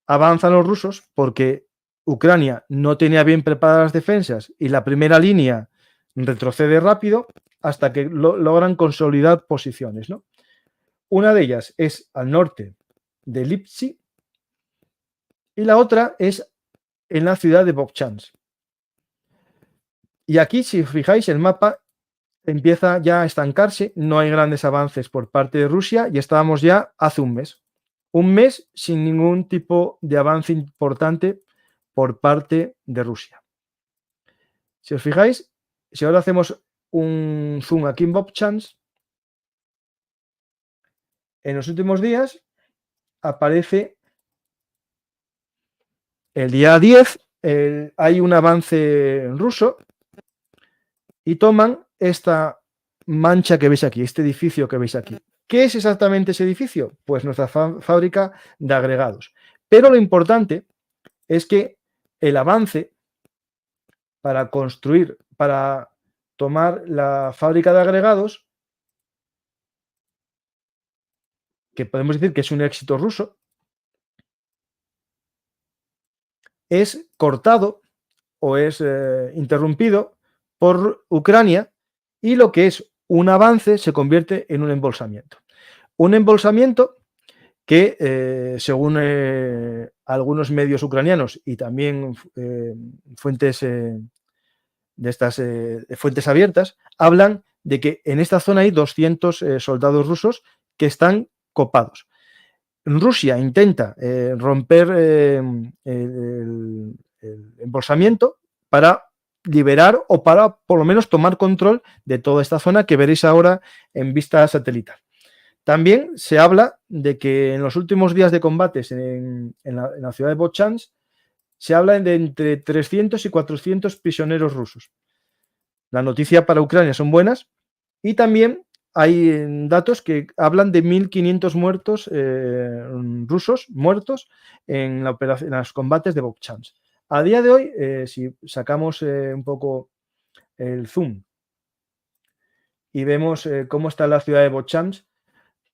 Speaker 1: Avanzan los rusos porque Ucrania no tenía bien preparadas las defensas y la primera línea retrocede rápido. hasta que logran consolidar posiciones, ¿no? Una de ellas es al norte de Lipsi y la otra es en la ciudad de Vovchansk. Y aquí, si os fijáis, el mapa empieza ya a estancarse, no hay grandes avances por parte de Rusia y estábamos ya hace un mes. Un mes sin ningún tipo de avance importante por parte de Rusia. Si os fijáis, si ahora hacemos un zoom aquí en Vovchansk, en los últimos días aparece el día 10, hay un avance ruso y toman esta mancha que veis aquí, este edificio que veis aquí. ¿Qué es exactamente ese edificio? Pues nuestra fábrica de agregados. Pero lo importante es que el avance para construir, para tomar la fábrica de agregados, que podemos decir que es un éxito ruso, es cortado o es interrumpido por Ucrania y lo que es un avance se convierte en un embolsamiento. Un embolsamiento que, según algunos medios ucranianos y también fuentes de estas fuentes abiertas, hablan de que en esta zona hay 200 soldados rusos que están copados. Rusia intenta romper el embolsamiento para liberar o para por lo menos tomar control de toda esta zona que veréis ahora en vista satelital. También se habla de que en los últimos días de combates en la ciudad de Vovchansk se habla de entre 300 y 400 prisioneros rusos. La noticia para Ucrania son buenas y también hay datos que hablan de 1.500 muertos rusos muertos en los combates de Vovchansk. A día de hoy, si sacamos un poco el zoom y vemos cómo está la ciudad de Vovchansk,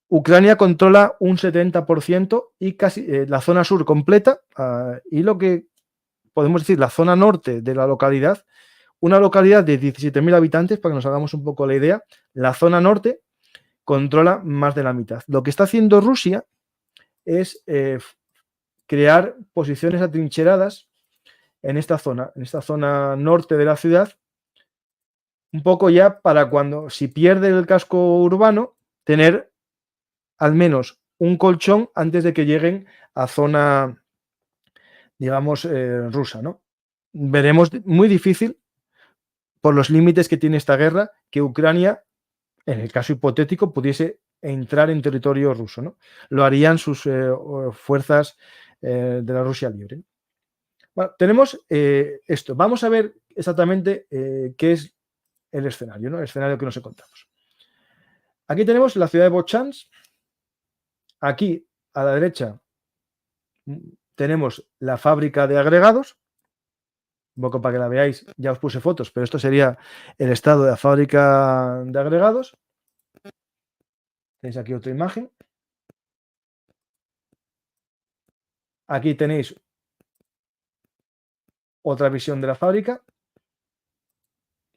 Speaker 1: Ucrania controla un 70% y casi la zona sur completa y lo que podemos decir la zona norte de la localidad, una localidad de 17.000 habitantes, para que nos hagamos un poco la idea, la zona norte controla más de la mitad. Lo que está haciendo Rusia es crear posiciones atrincheradas en esta zona norte de la ciudad, un poco ya para cuando, si pierde el casco urbano, tener al menos un colchón antes de que lleguen a zona, digamos, rusa, ¿no? Veremos muy difícil, por los límites que tiene esta guerra, que Ucrania, en el caso hipotético, pudiese entrar en territorio ruso, ¿no? Lo harían sus fuerzas de la Rusia libre. Bueno, tenemos esto. Vamos a ver exactamente qué es el escenario, ¿no? El escenario que nos encontramos. Aquí tenemos la ciudad de Vovchansk. Aquí, a la derecha, tenemos la fábrica de agregados. Un poco para que la veáis, ya os puse fotos, pero esto sería el estado de la fábrica de agregados. Tenéis aquí otra imagen. Aquí tenéis otra visión de la fábrica.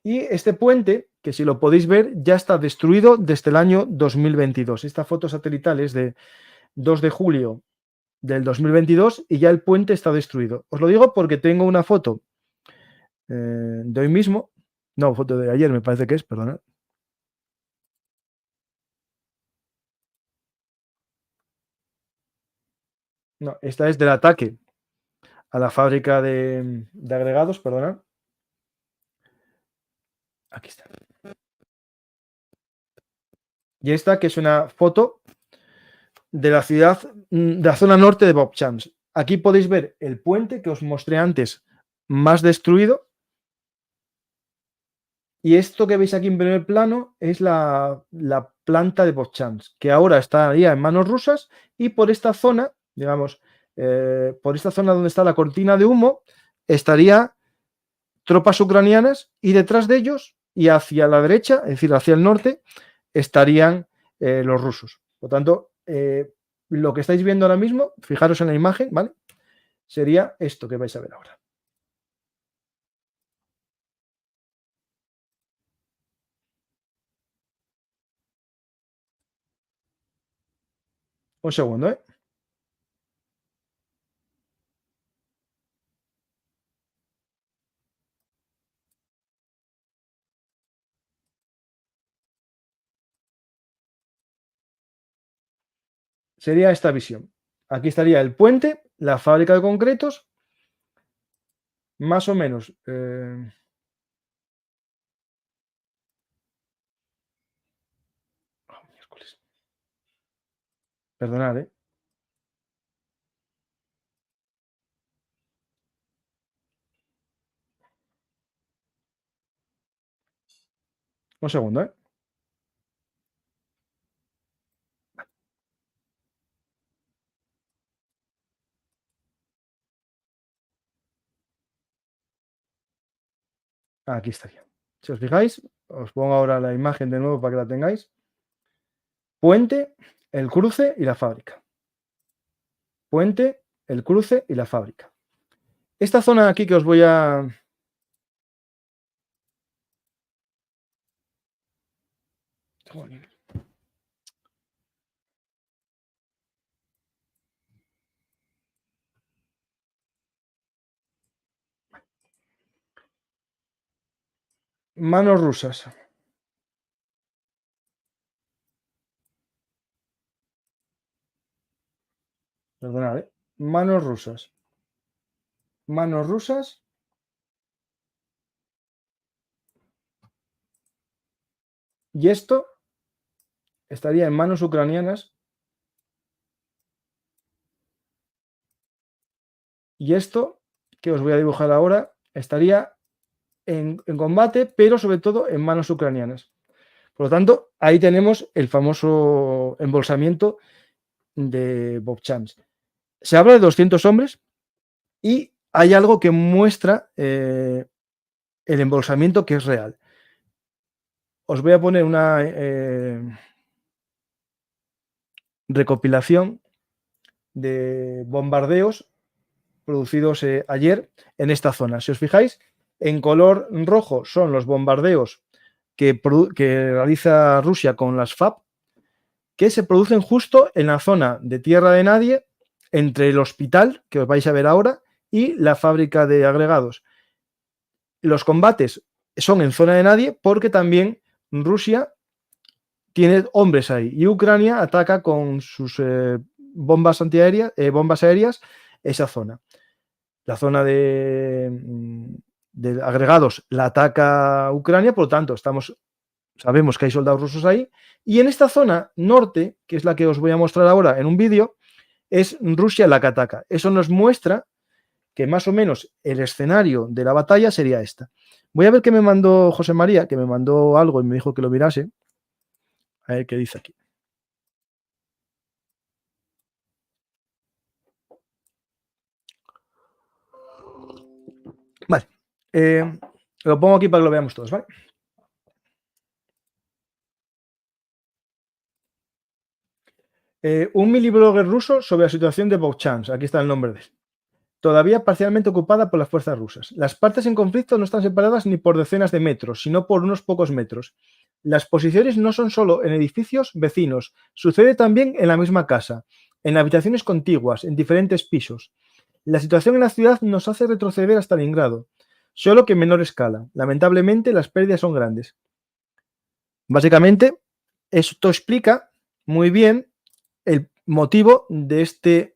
Speaker 1: Y este puente, que si lo podéis ver, ya está destruido desde el año 2022. Esta foto satelital es de 2 de julio del 2022 y ya el puente está destruido. Os lo digo porque tengo una foto de hoy mismo. No, foto de ayer me parece que es, perdona. No, esta es del ataque a la fábrica de agregados, perdona. Aquí está. Y esta que es una foto de la ciudad, de la zona norte de Vovchansk. Aquí podéis ver el puente que os mostré antes, más destruido. Y esto que veis aquí en primer plano es la planta de Vovchansk, que ahora estaría en manos rusas y por esta zona, digamos, por esta zona donde está la cortina de humo, estaría tropas ucranianas y detrás de ellos y hacia la derecha, es decir, hacia el norte, estarían los rusos. Por tanto, lo que estáis viendo ahora mismo, fijaros en la imagen, ¿vale? Sería esto que vais a ver ahora. Un segundo, ¿eh? Sería esta visión. Aquí estaría el puente, la fábrica de concretos, más o menos. Miércoles. Perdonad, ¿eh? Un segundo, ¿eh? Aquí estaría. Si os fijáis, os pongo ahora la imagen de nuevo para que la tengáis. Puente, el cruce y la fábrica. Puente, el cruce y la fábrica. Esta zona de aquí que os voy a... Manos rusas. Perdonad, ¿eh? Manos rusas. Manos rusas. Y esto estaría en manos ucranianas. Y esto, que os voy a dibujar ahora, estaría en combate, pero sobre todo en manos ucranianas. Por lo tanto, ahí tenemos el famoso embolsamiento de Bobchans. Se habla de 200 hombres y hay algo que muestra el embolsamiento que es real. Os voy a poner una recopilación de bombardeos producidos ayer en esta zona. Si os fijáis, en color rojo son los bombardeos que realiza Rusia con las FAB, que se producen justo en la zona de tierra de nadie, entre el hospital, que os vais a ver ahora, y la fábrica de agregados. Los combates son en zona de nadie porque también Rusia tiene hombres ahí y Ucrania ataca con sus bombas antiaéreas, bombas aéreas esa zona. La zona de agregados la ataca Ucrania, por lo tanto, sabemos que hay soldados rusos ahí. Y en esta zona norte, que es la que os voy a mostrar ahora en un vídeo, es Rusia la que ataca. Eso nos muestra que más o menos el escenario de la batalla sería esta. Voy a ver qué me mandó José María, que me mandó algo y me dijo que lo mirase. A ver qué dice aquí. Vale. Lo pongo aquí para que lo veamos todos, ¿vale? Un miliblogger ruso sobre la situación de Bogchans. Aquí está el nombre de él. Todavía parcialmente ocupada por las fuerzas rusas. Las partes en conflicto no están separadas ni por decenas de metros, sino por unos pocos metros. Las posiciones no son solo en edificios vecinos, sucede también en la misma casa, en habitaciones contiguas, en diferentes pisos. La situación en la ciudad nos hace retroceder hasta Stalingrado, solo que en menor escala. Lamentablemente, las pérdidas son grandes. Básicamente, esto explica muy bien el motivo de este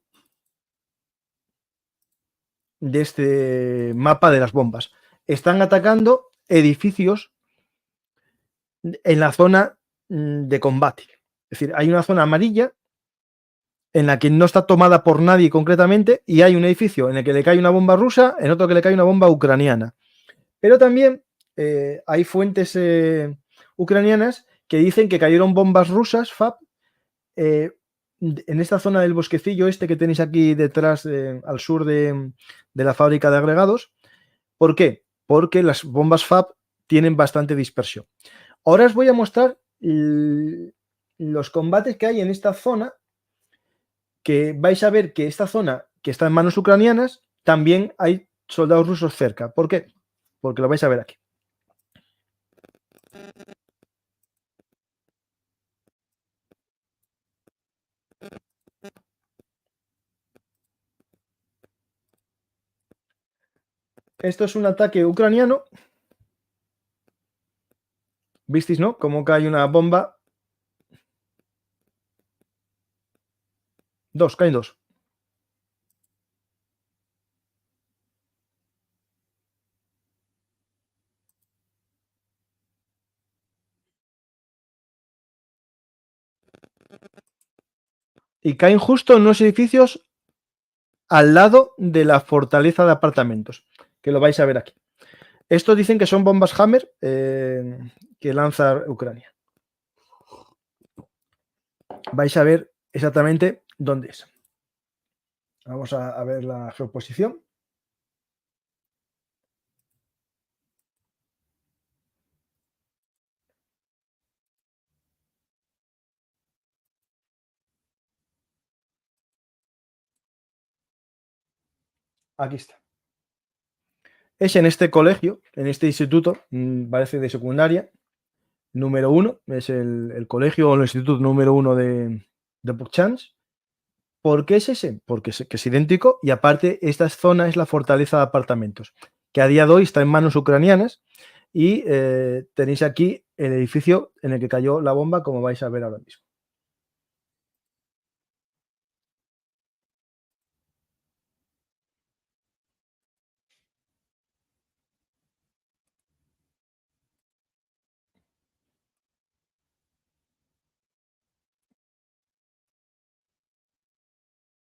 Speaker 1: mapa de las bombas. Están atacando edificios en la zona de combate. Es decir, hay una zona amarilla en la que no está tomada por nadie concretamente y hay un edificio en el que le cae una bomba rusa, en otro que le cae una bomba ucraniana. Pero también hay fuentes ucranianas que dicen que cayeron bombas rusas, FAB, en esta zona del bosquecillo este que tenéis aquí detrás, al sur de la fábrica de agregados. ¿Por qué? Porque las bombas FAB tienen bastante dispersión. Ahora os voy a mostrar los combates que hay en esta zona, que vais a ver que esta zona que está en manos ucranianas, también hay soldados rusos cerca. ¿Por qué? Porque lo vais a ver aquí. Esto es un ataque ucraniano. ¿Visteis, no? Como cae una bomba. Caen dos. Y caen justo en unos edificios al lado de la fortaleza de apartamentos, que lo vais a ver aquí. Estos dicen que son bombas Hammer que lanza Ucrania. Vais a ver exactamente dónde es. Vamos a ver la geoposición. Aquí está. Es en este colegio, en este instituto, parece de secundaria, número 1, es el colegio o el instituto número 1 de Buchans. ¿Por qué es ese? Porque que es idéntico y aparte esta zona es la fortaleza de apartamentos, que a día de hoy está en manos ucranianas y tenéis aquí el edificio en el que cayó la bomba, como vais a ver ahora mismo.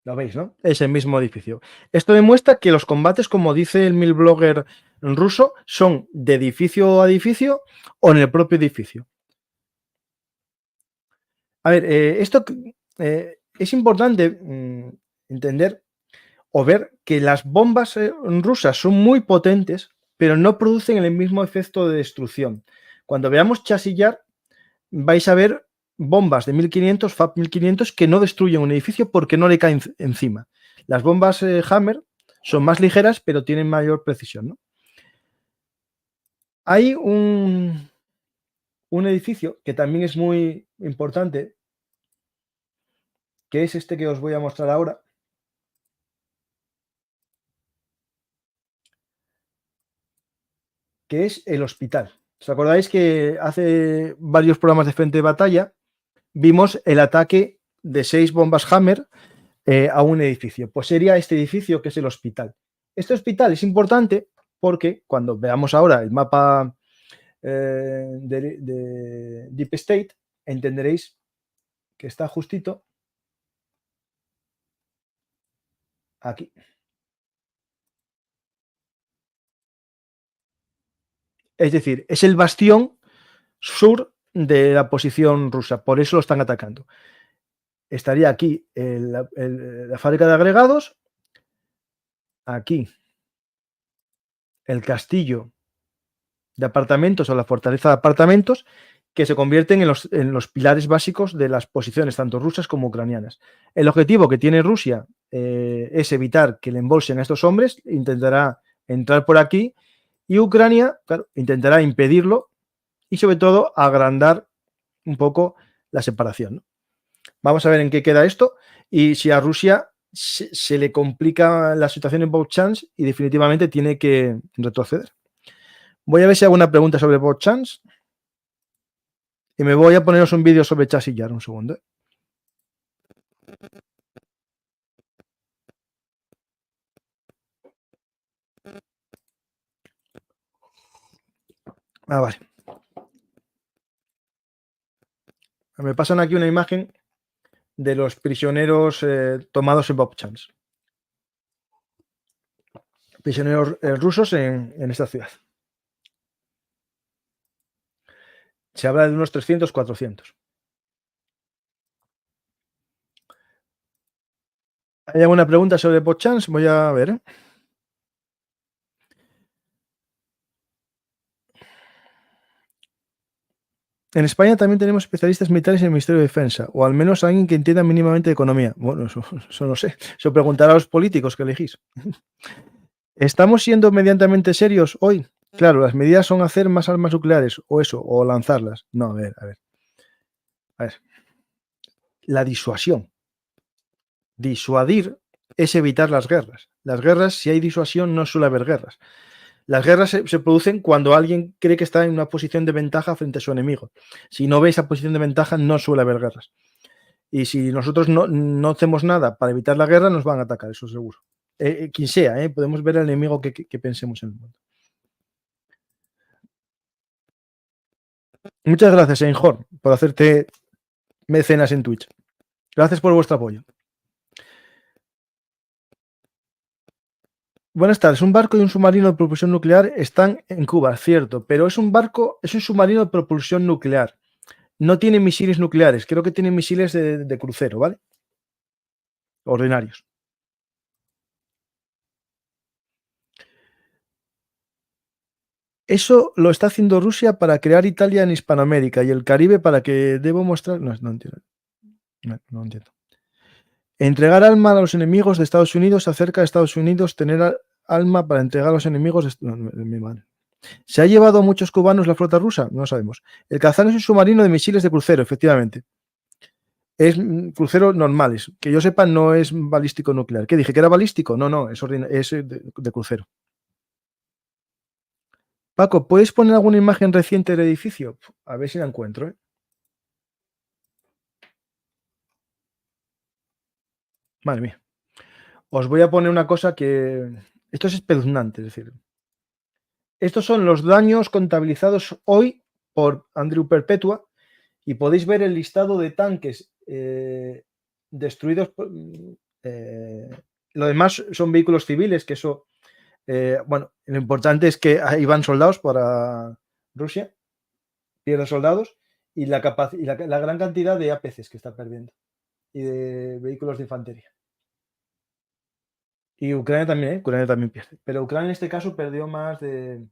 Speaker 1: Lo veis, ¿no? Es el mismo edificio. Esto demuestra que los combates, como dice el mil blogger ruso, son de edificio a edificio o en el propio edificio. A ver, esto es importante entender o ver que las bombas rusas son muy potentes, pero no producen el mismo efecto de destrucción. Cuando veamos chasillar, vais a ver bombas de 1500, FAB 1500, que no destruyen un edificio porque no le caen encima. Las bombas Hammer son más ligeras, pero tienen mayor precisión, ¿no? Hay un edificio que también es muy importante, que es este que os voy a mostrar ahora, que es el hospital. ¿Os acordáis que hace varios programas de frente de batalla vimos el ataque de 6 bombas Hammer a un edificio? Pues sería este edificio que es el hospital. Este hospital es importante porque cuando veamos ahora el mapa de Deep State, entenderéis que está justito aquí. Es decir, es el bastión sur de la posición rusa, por eso lo están atacando. Estaría aquí la fábrica de agregados, aquí el castillo de apartamentos o la fortaleza de apartamentos, que se convierten en los pilares básicos de las posiciones tanto rusas como ucranianas. El objetivo que tiene Rusia es evitar que le embolsen a estos hombres, intentará entrar por aquí y Ucrania, claro, intentará impedirlo y sobre todo agrandar un poco la separación, ¿no? Vamos a ver en qué queda esto y si a Rusia se le complica la situación en Chance y definitivamente tiene que retroceder. Voy a ver si hago una pregunta sobre Chance y me voy a poneros un vídeo sobre chasillar, un segundo. Vale. Me pasan aquí una imagen de los prisioneros tomados en Chance. Prisioneros rusos en esta ciudad. Se habla de unos 300, 400. ¿Hay alguna pregunta sobre Chance? Voy a ver. En España también tenemos especialistas militares en el Ministerio de Defensa, o al menos alguien que entienda mínimamente de economía. Bueno, eso no sé. Eso preguntará a los políticos que elegís. ¿Estamos siendo medianamente serios hoy? Claro, las medidas son hacer más armas nucleares, o eso, o lanzarlas. No, a ver. A ver. La disuasión. Disuadir es evitar las guerras. Las guerras, si hay disuasión, no suele haber guerras. Las guerras se producen cuando alguien cree que está en una posición de ventaja frente a su enemigo. Si no ve esa posición de ventaja, no suele haber guerras. Y si nosotros no hacemos nada para evitar la guerra, nos van a atacar, eso seguro. Quien sea, podemos ver al enemigo que pensemos en el mundo. Muchas gracias, Einhorn, por hacerte mecenas en Twitch. Gracias por vuestro apoyo. Buenas tardes. Un barco y un submarino de propulsión nuclear están en Cuba, cierto, pero es un submarino de propulsión nuclear. No tiene misiles nucleares, creo que tiene misiles de crucero, ¿vale? Ordinarios. Eso lo está haciendo Rusia para crear Italia en Hispanoamérica y el Caribe para que debo mostrar. No entiendo. No entiendo. Entregar alma a los enemigos de Estados Unidos acerca de Estados Unidos tener alma para entregar a los enemigos de mi madre. ¿Se ha llevado a muchos cubanos la flota rusa? No sabemos. El Kazán es un submarino de misiles de crucero, efectivamente. Es crucero normales. Que yo sepa, no es balístico nuclear. ¿Qué dije? ¿Que era balístico? No, es de crucero. Paco, ¿puedes poner alguna imagen reciente del edificio? A ver si la encuentro. Madre mía. Os voy a poner una cosa que... Esto es espeluznante, es decir... Estos son los daños contabilizados hoy por Andrew Perpetua y podéis ver el listado de tanques destruidos. Lo demás son vehículos civiles, que eso... bueno, lo importante es que ahí van soldados para Rusia, pierde soldados, y la gran cantidad de APCs que está perdiendo y de vehículos de infantería. Y Ucrania también pierde. Pero Ucrania en este caso perdió más de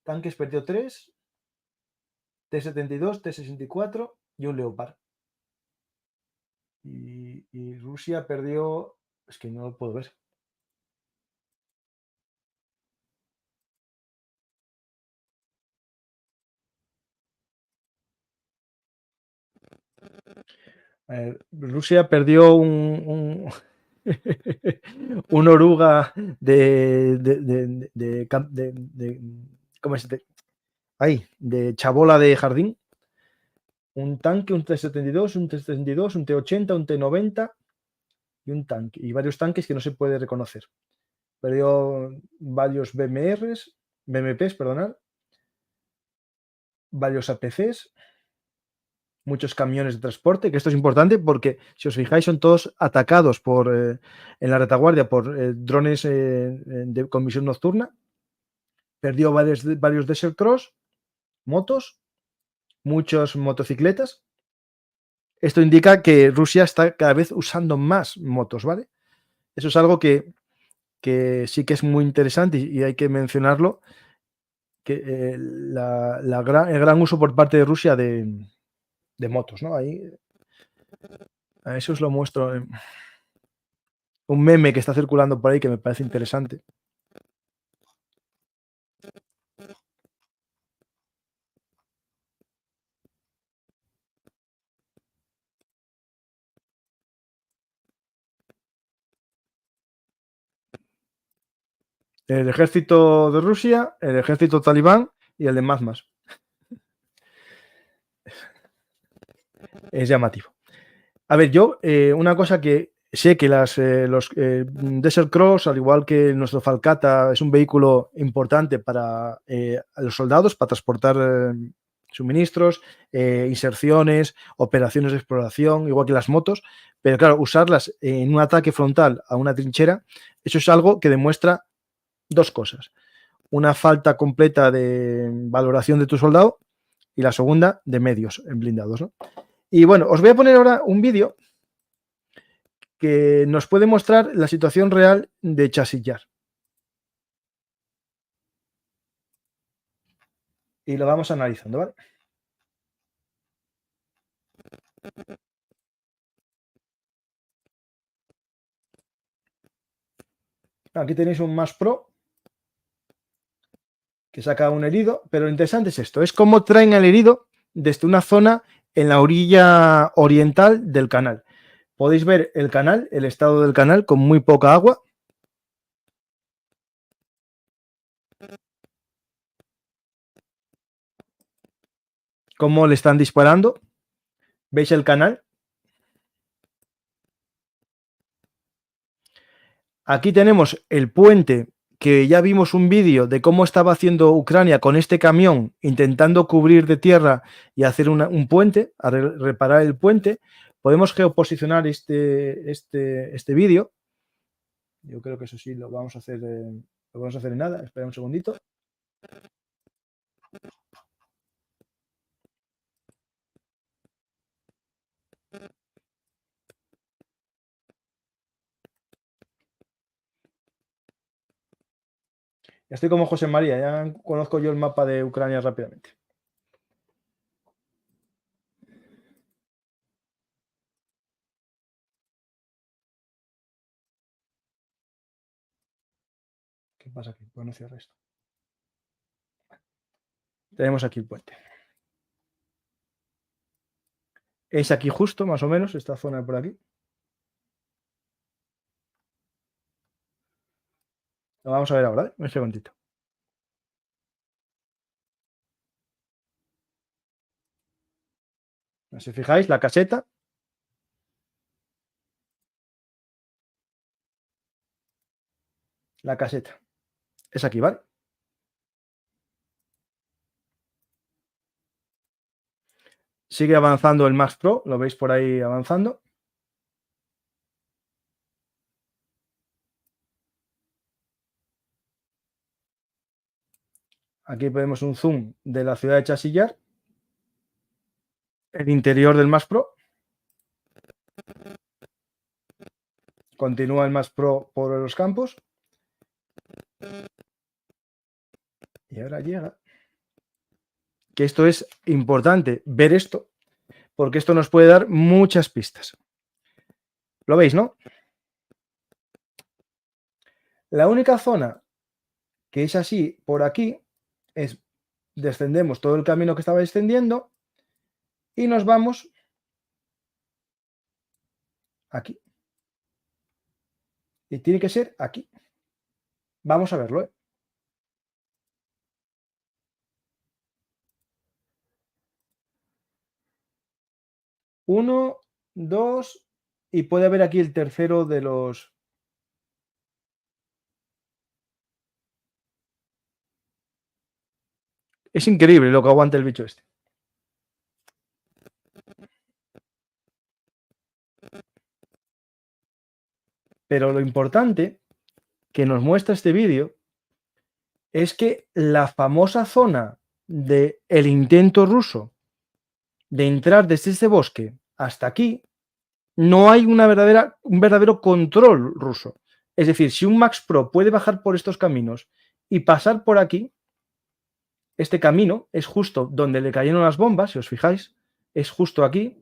Speaker 1: tanques, perdió 3, T-72, T-64 y un Leopard. Y Rusia perdió, es que no lo puedo ver. Rusia perdió un oruga ¿cómo es? De chabola de jardín, un tanque, un T-72, un T-72, un T-80, un T-90 y un tanque, y varios tanques que no se puede reconocer. Perdió varios BMPs, perdonad, varios APCs, muchos camiones de transporte, que esto es importante porque, si os fijáis, son todos atacados en la retaguardia por drones con visión nocturna. Perdió varios Desert Cross, motos, muchas motocicletas. Esto indica que Rusia está cada vez usando más motos, ¿vale? Eso es algo que sí que es muy interesante y hay que mencionarlo, que el gran uso por parte de Rusia de motos, ¿no? Ahí, a eso os lo muestro. Un meme que está circulando por ahí que me parece interesante. El ejército de Rusia, el ejército talibán y el de Mazmas. Es llamativo. A ver, yo, una cosa que sé que los Desert Cross, al igual que nuestro Falcata, es un vehículo importante para los soldados, para transportar suministros, inserciones, operaciones de exploración, igual que las motos, pero claro, usarlas en un ataque frontal a una trinchera, eso es algo que demuestra dos cosas. Una falta completa de valoración de tu soldado y la segunda de medios blindados, ¿no? Y bueno, os voy a poner ahora un vídeo que nos puede mostrar la situación real de Chasillar. Y lo vamos analizando, ¿vale? Aquí tenéis un Más Pro que saca un herido, pero lo interesante es esto, es cómo traen al herido desde una zona en la orilla oriental del canal. Podéis ver el canal, el estado del canal con muy poca agua. cómo le están disparando. ¿Veis el canal? Aquí tenemos el puente, que ya vimos un vídeo de cómo estaba haciendo Ucrania con este camión, intentando cubrir de tierra y hacer un puente, reparar el puente. Podemos geoposicionar este vídeo. Yo creo que eso sí lo vamos a hacer en nada. Espera un segundito. Estoy como José María, ya conozco yo el mapa de Ucrania rápidamente. ¿Qué pasa aquí? Pues no cierra esto. Tenemos aquí el puente. Es aquí justo, más o menos, esta zona por aquí. Lo vamos a ver ahora, ¿eh? Un segundito. Si fijáis, la caseta. La caseta. Es aquí, ¿vale? Sigue avanzando el Max Pro, lo veis por ahí avanzando. Aquí vemos un zoom de la ciudad de Chasillar. El interior del Max Pro. Continúa el Max Pro por los campos. Y ahora llega. Que esto es importante, ver esto, porque esto nos puede dar muchas pistas. ¿Lo veis, no? La única zona que es así por aquí es descendemos todo el camino que estaba descendiendo y nos vamos aquí. Y tiene que ser aquí. Vamos a verlo, ¿eh? Uno, dos, y puede haber aquí el tercero de los... Es increíble lo que aguanta el bicho este. Pero lo importante que nos muestra este vídeo es que la famosa zona del intento ruso de entrar desde este bosque hasta aquí, no hay un verdadero control ruso. Es decir, si un Max Pro puede bajar por estos caminos y pasar por aquí, este camino es justo donde le cayeron las bombas, si os fijáis, es justo aquí,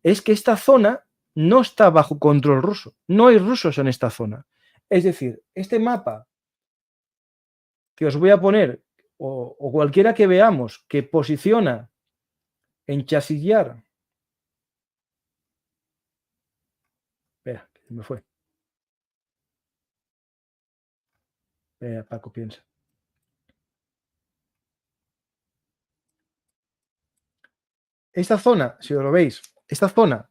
Speaker 1: es que esta zona no está bajo control ruso. No hay rusos en esta zona. Es decir, este mapa que os voy a poner, o cualquiera que veamos, que posiciona en Chasillar. Espera, que se me fue. Espera, Paco, piensa. Esta zona, si os lo veis, esta zona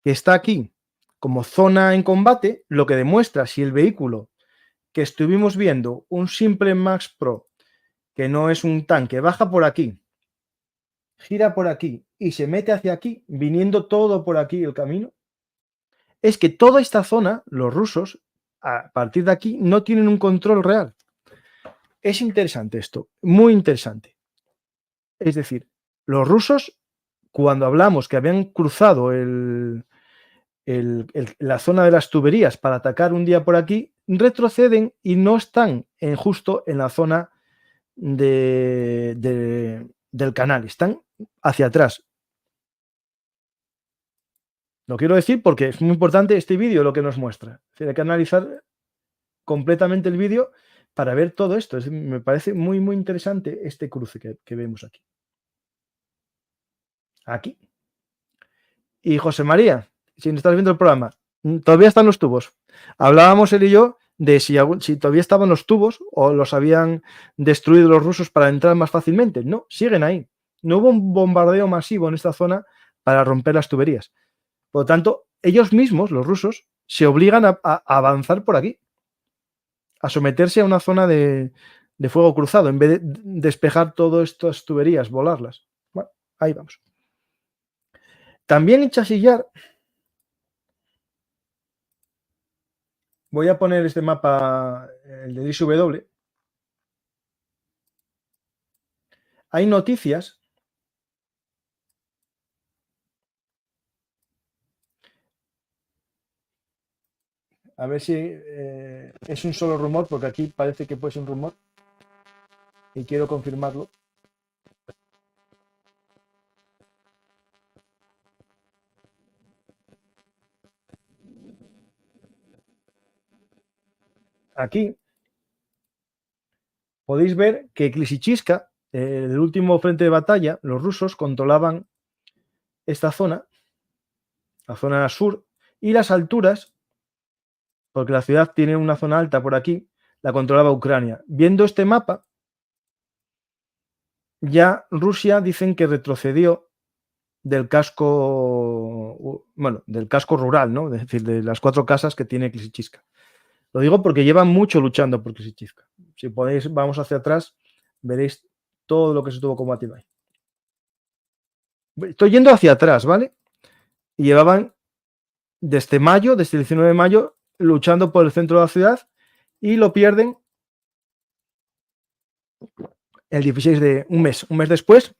Speaker 1: que está aquí como zona en combate, lo que demuestra si el vehículo que estuvimos viendo, un simple Max Pro, que no es un tanque, baja por aquí, gira por aquí y se mete hacia aquí, viniendo todo por aquí el camino, es que toda esta zona, los rusos, a partir de aquí, no tienen un control real. Es interesante esto, muy interesante. Es decir, los rusos, cuando hablamos que habían cruzado la zona de las tuberías para atacar un día por aquí, retroceden y no están justo en la zona del canal, están hacia atrás. Lo quiero decir porque es muy importante este vídeo lo que nos muestra. Es decir, hay que analizar completamente el vídeo para ver todo esto. Me parece muy, muy interesante este cruce que vemos aquí. Aquí. Y José María, si no estás viendo el programa, todavía están los tubos. Hablábamos él y yo de si todavía estaban los tubos o los habían destruido los rusos para entrar más fácilmente. No, siguen ahí. No hubo un bombardeo masivo en esta zona para romper las tuberías. Por lo tanto, ellos mismos, los rusos, se obligan a avanzar por aquí, a someterse a una zona de fuego cruzado, en vez de despejar todas estas tuberías, volarlas. Bueno, ahí vamos. También en Chasillar, voy a poner este mapa, el de DSW. Hay noticias. A ver si es un solo rumor, porque aquí parece que puede ser un rumor. Y quiero confirmarlo. Aquí podéis ver que Klisichiska, el último frente de batalla, los rusos controlaban esta zona, la zona sur, y las alturas, porque la ciudad tiene una zona alta por aquí, la controlaba Ucrania. Viendo este mapa, ya Rusia dicen que retrocedió del casco, bueno, del casco rural, ¿no? Es decir, de las 4 casas que tiene Klisichiska. Lo digo porque llevan mucho luchando por Klisichiska. Si podéis, vamos hacia atrás, veréis todo lo que se estuvo combatiendo ahí. Estoy yendo hacia atrás, ¿vale? Y llevaban desde mayo, desde el 19 de mayo, luchando por el centro de la ciudad y lo pierden el 16 de un mes después,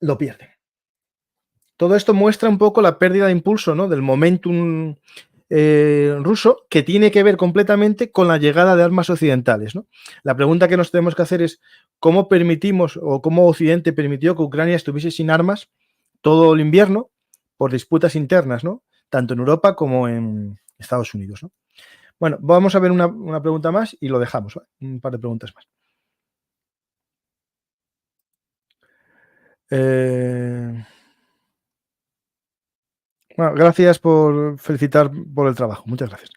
Speaker 1: lo pierden. Todo esto muestra un poco la pérdida de impulso, ¿no? Del momentum ruso, que tiene que ver completamente con la llegada de armas occidentales, ¿no? La pregunta que nos tenemos que hacer es cómo permitimos o cómo Occidente permitió que Ucrania estuviese sin armas todo el invierno por disputas internas, ¿no? Tanto en Europa como en Estados Unidos, ¿no? Bueno, vamos a ver una pregunta más y lo dejamos, ¿vale? Un par de preguntas más. Bueno, gracias por felicitar por el trabajo. Muchas gracias.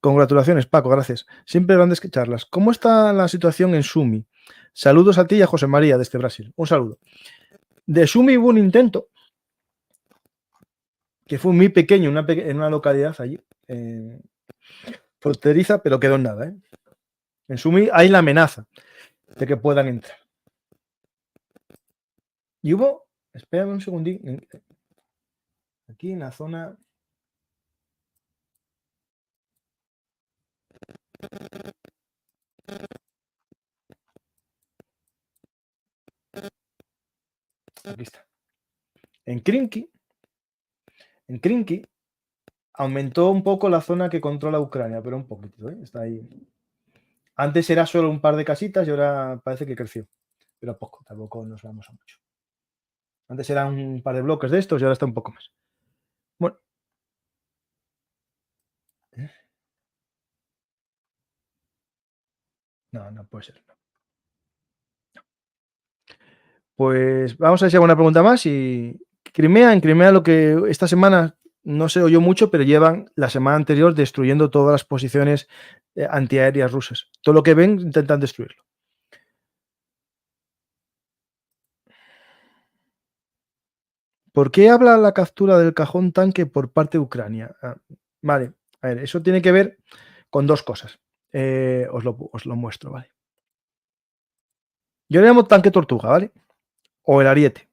Speaker 1: Congratulaciones, Paco, gracias. Siempre grandes charlas. ¿Cómo está la situación en Sumi? Saludos a ti y a José María desde Brasil. Un saludo. De Sumi hubo un intento que fue muy pequeño en una localidad allí, fronteriza, pero quedó en nada. En Sumi hay la amenaza de que puedan entrar. Y hubo, espérame un segundín, aquí en la zona. Aquí está. En Krinky aumentó un poco la zona que controla Ucrania, pero un poquito, ¿eh? Está ahí. Antes era solo un par de casitas y ahora parece que creció, pero poco, tampoco nos vamos a mucho. Antes eran un par de bloques de estos y ahora está un poco más. Bueno. No puede ser. No. Pues vamos a ver si hago una pregunta más. Y en Crimea lo que esta semana no se oyó mucho, pero llevan la semana anterior destruyendo todas las posiciones antiaéreas rusas. Todo lo que ven intentan destruirlo. ¿Por qué habla la captura del cajón tanque por parte de Ucrania? Vale, a ver, eso tiene que ver con dos cosas. Os lo muestro, ¿vale? Yo le llamo tanque tortuga, ¿vale? O el ariete.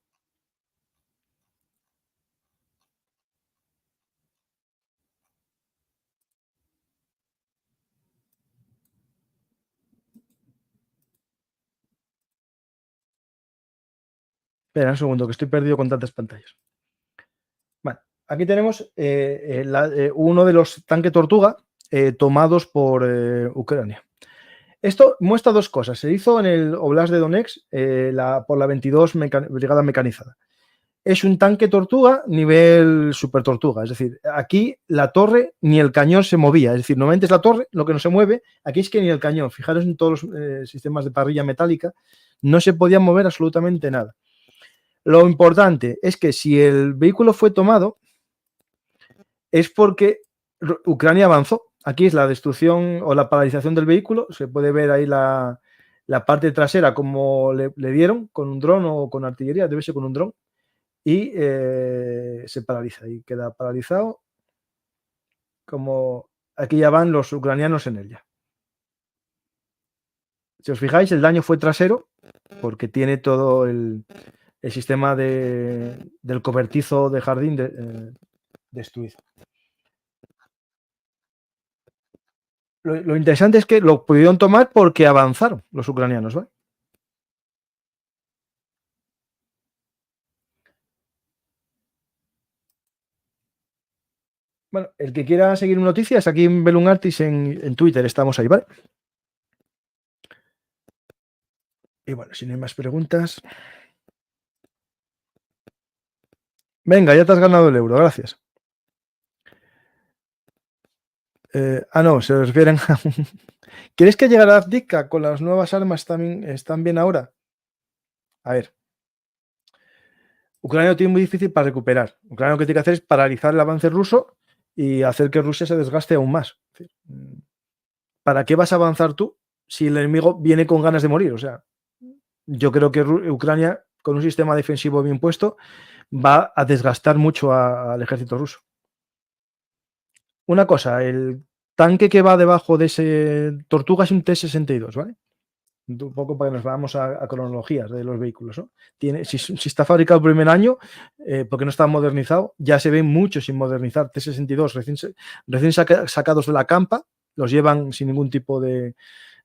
Speaker 1: Espera un segundo, que estoy perdido con tantas pantallas. Bueno, aquí tenemos uno de los tanques tortuga tomados por Ucrania. Esto muestra dos cosas. Se hizo en el Oblast de Donetsk por la 22 Brigada Mecanizada. Es un tanque tortuga nivel super tortuga. Es decir, aquí la torre ni el cañón se movía. Es decir, normalmente es la torre lo que no se mueve. Aquí es que ni el cañón. Fijaros en todos los sistemas de parrilla metálica. No se podía mover absolutamente nada. Lo importante es que si el vehículo fue tomado, es porque Ucrania avanzó. Aquí es la destrucción o la paralización del vehículo. Se puede ver ahí la parte trasera como le dieron, con un dron o con artillería, debe ser con un dron, y se paraliza y queda paralizado, como aquí ya van los ucranianos en ella. Si os fijáis, el daño fue trasero porque tiene todo el sistema del cobertizo de jardín destruido. Lo interesante es que lo pudieron tomar porque avanzaron los ucranianos, ¿vale? Bueno, el que quiera seguir noticias, aquí en Belungartis en Twitter estamos ahí, ¿vale? Y bueno, si no hay más preguntas. Venga, ya te has ganado el euro, gracias. No, se refieren a... ¿Quieres que llegue a Avdiivka con las nuevas armas también están bien ahora? A ver. Ucrania lo tiene muy difícil para recuperar. Ucrania lo que tiene que hacer es paralizar el avance ruso y hacer que Rusia se desgaste aún más. ¿Para qué vas a avanzar tú si el enemigo viene con ganas de morir? O sea, yo creo que Ucrania, con un sistema defensivo bien puesto, va a desgastar mucho al ejército ruso. Una cosa, el tanque que va debajo de ese Tortuga es un T-62, ¿vale? Un poco para que nos vamos a cronologías de los vehículos, ¿no? Si está fabricado el primer año, porque no está modernizado, ya se ven muchos sin modernizar. T-62 recién sacados de la campa, los llevan sin ningún tipo de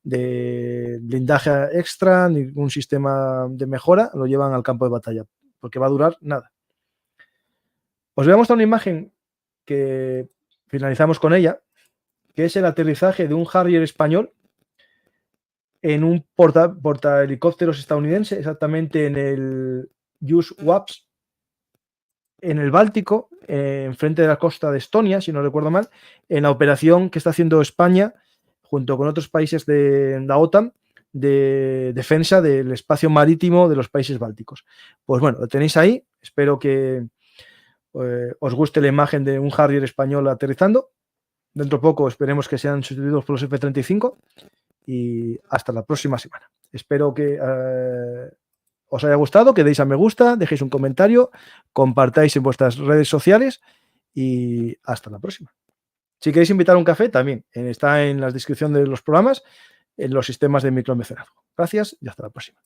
Speaker 1: blindaje extra, ningún sistema de mejora, lo llevan al campo de batalla, porque va a durar nada. Os voy a mostrar una imagen que finalizamos con ella, que es el aterrizaje de un Harrier español en un portahelicópteros estadounidense, exactamente en el USWAPS, en el Báltico, enfrente de la costa de Estonia, si no recuerdo mal, en la operación que está haciendo España junto con otros países de la OTAN de defensa del espacio marítimo de los países bálticos. Pues bueno, lo tenéis ahí, espero que os guste la imagen de un Harrier español aterrizando. Dentro de poco esperemos que sean sustituidos por los F-35 y hasta la próxima semana. Espero que os haya gustado, que deis a me gusta, dejéis un comentario, compartáis en vuestras redes sociales y hasta la próxima. Si queréis invitar a un café, también está en la descripción de los programas, en los sistemas de micromecenazgo. Gracias y hasta la próxima.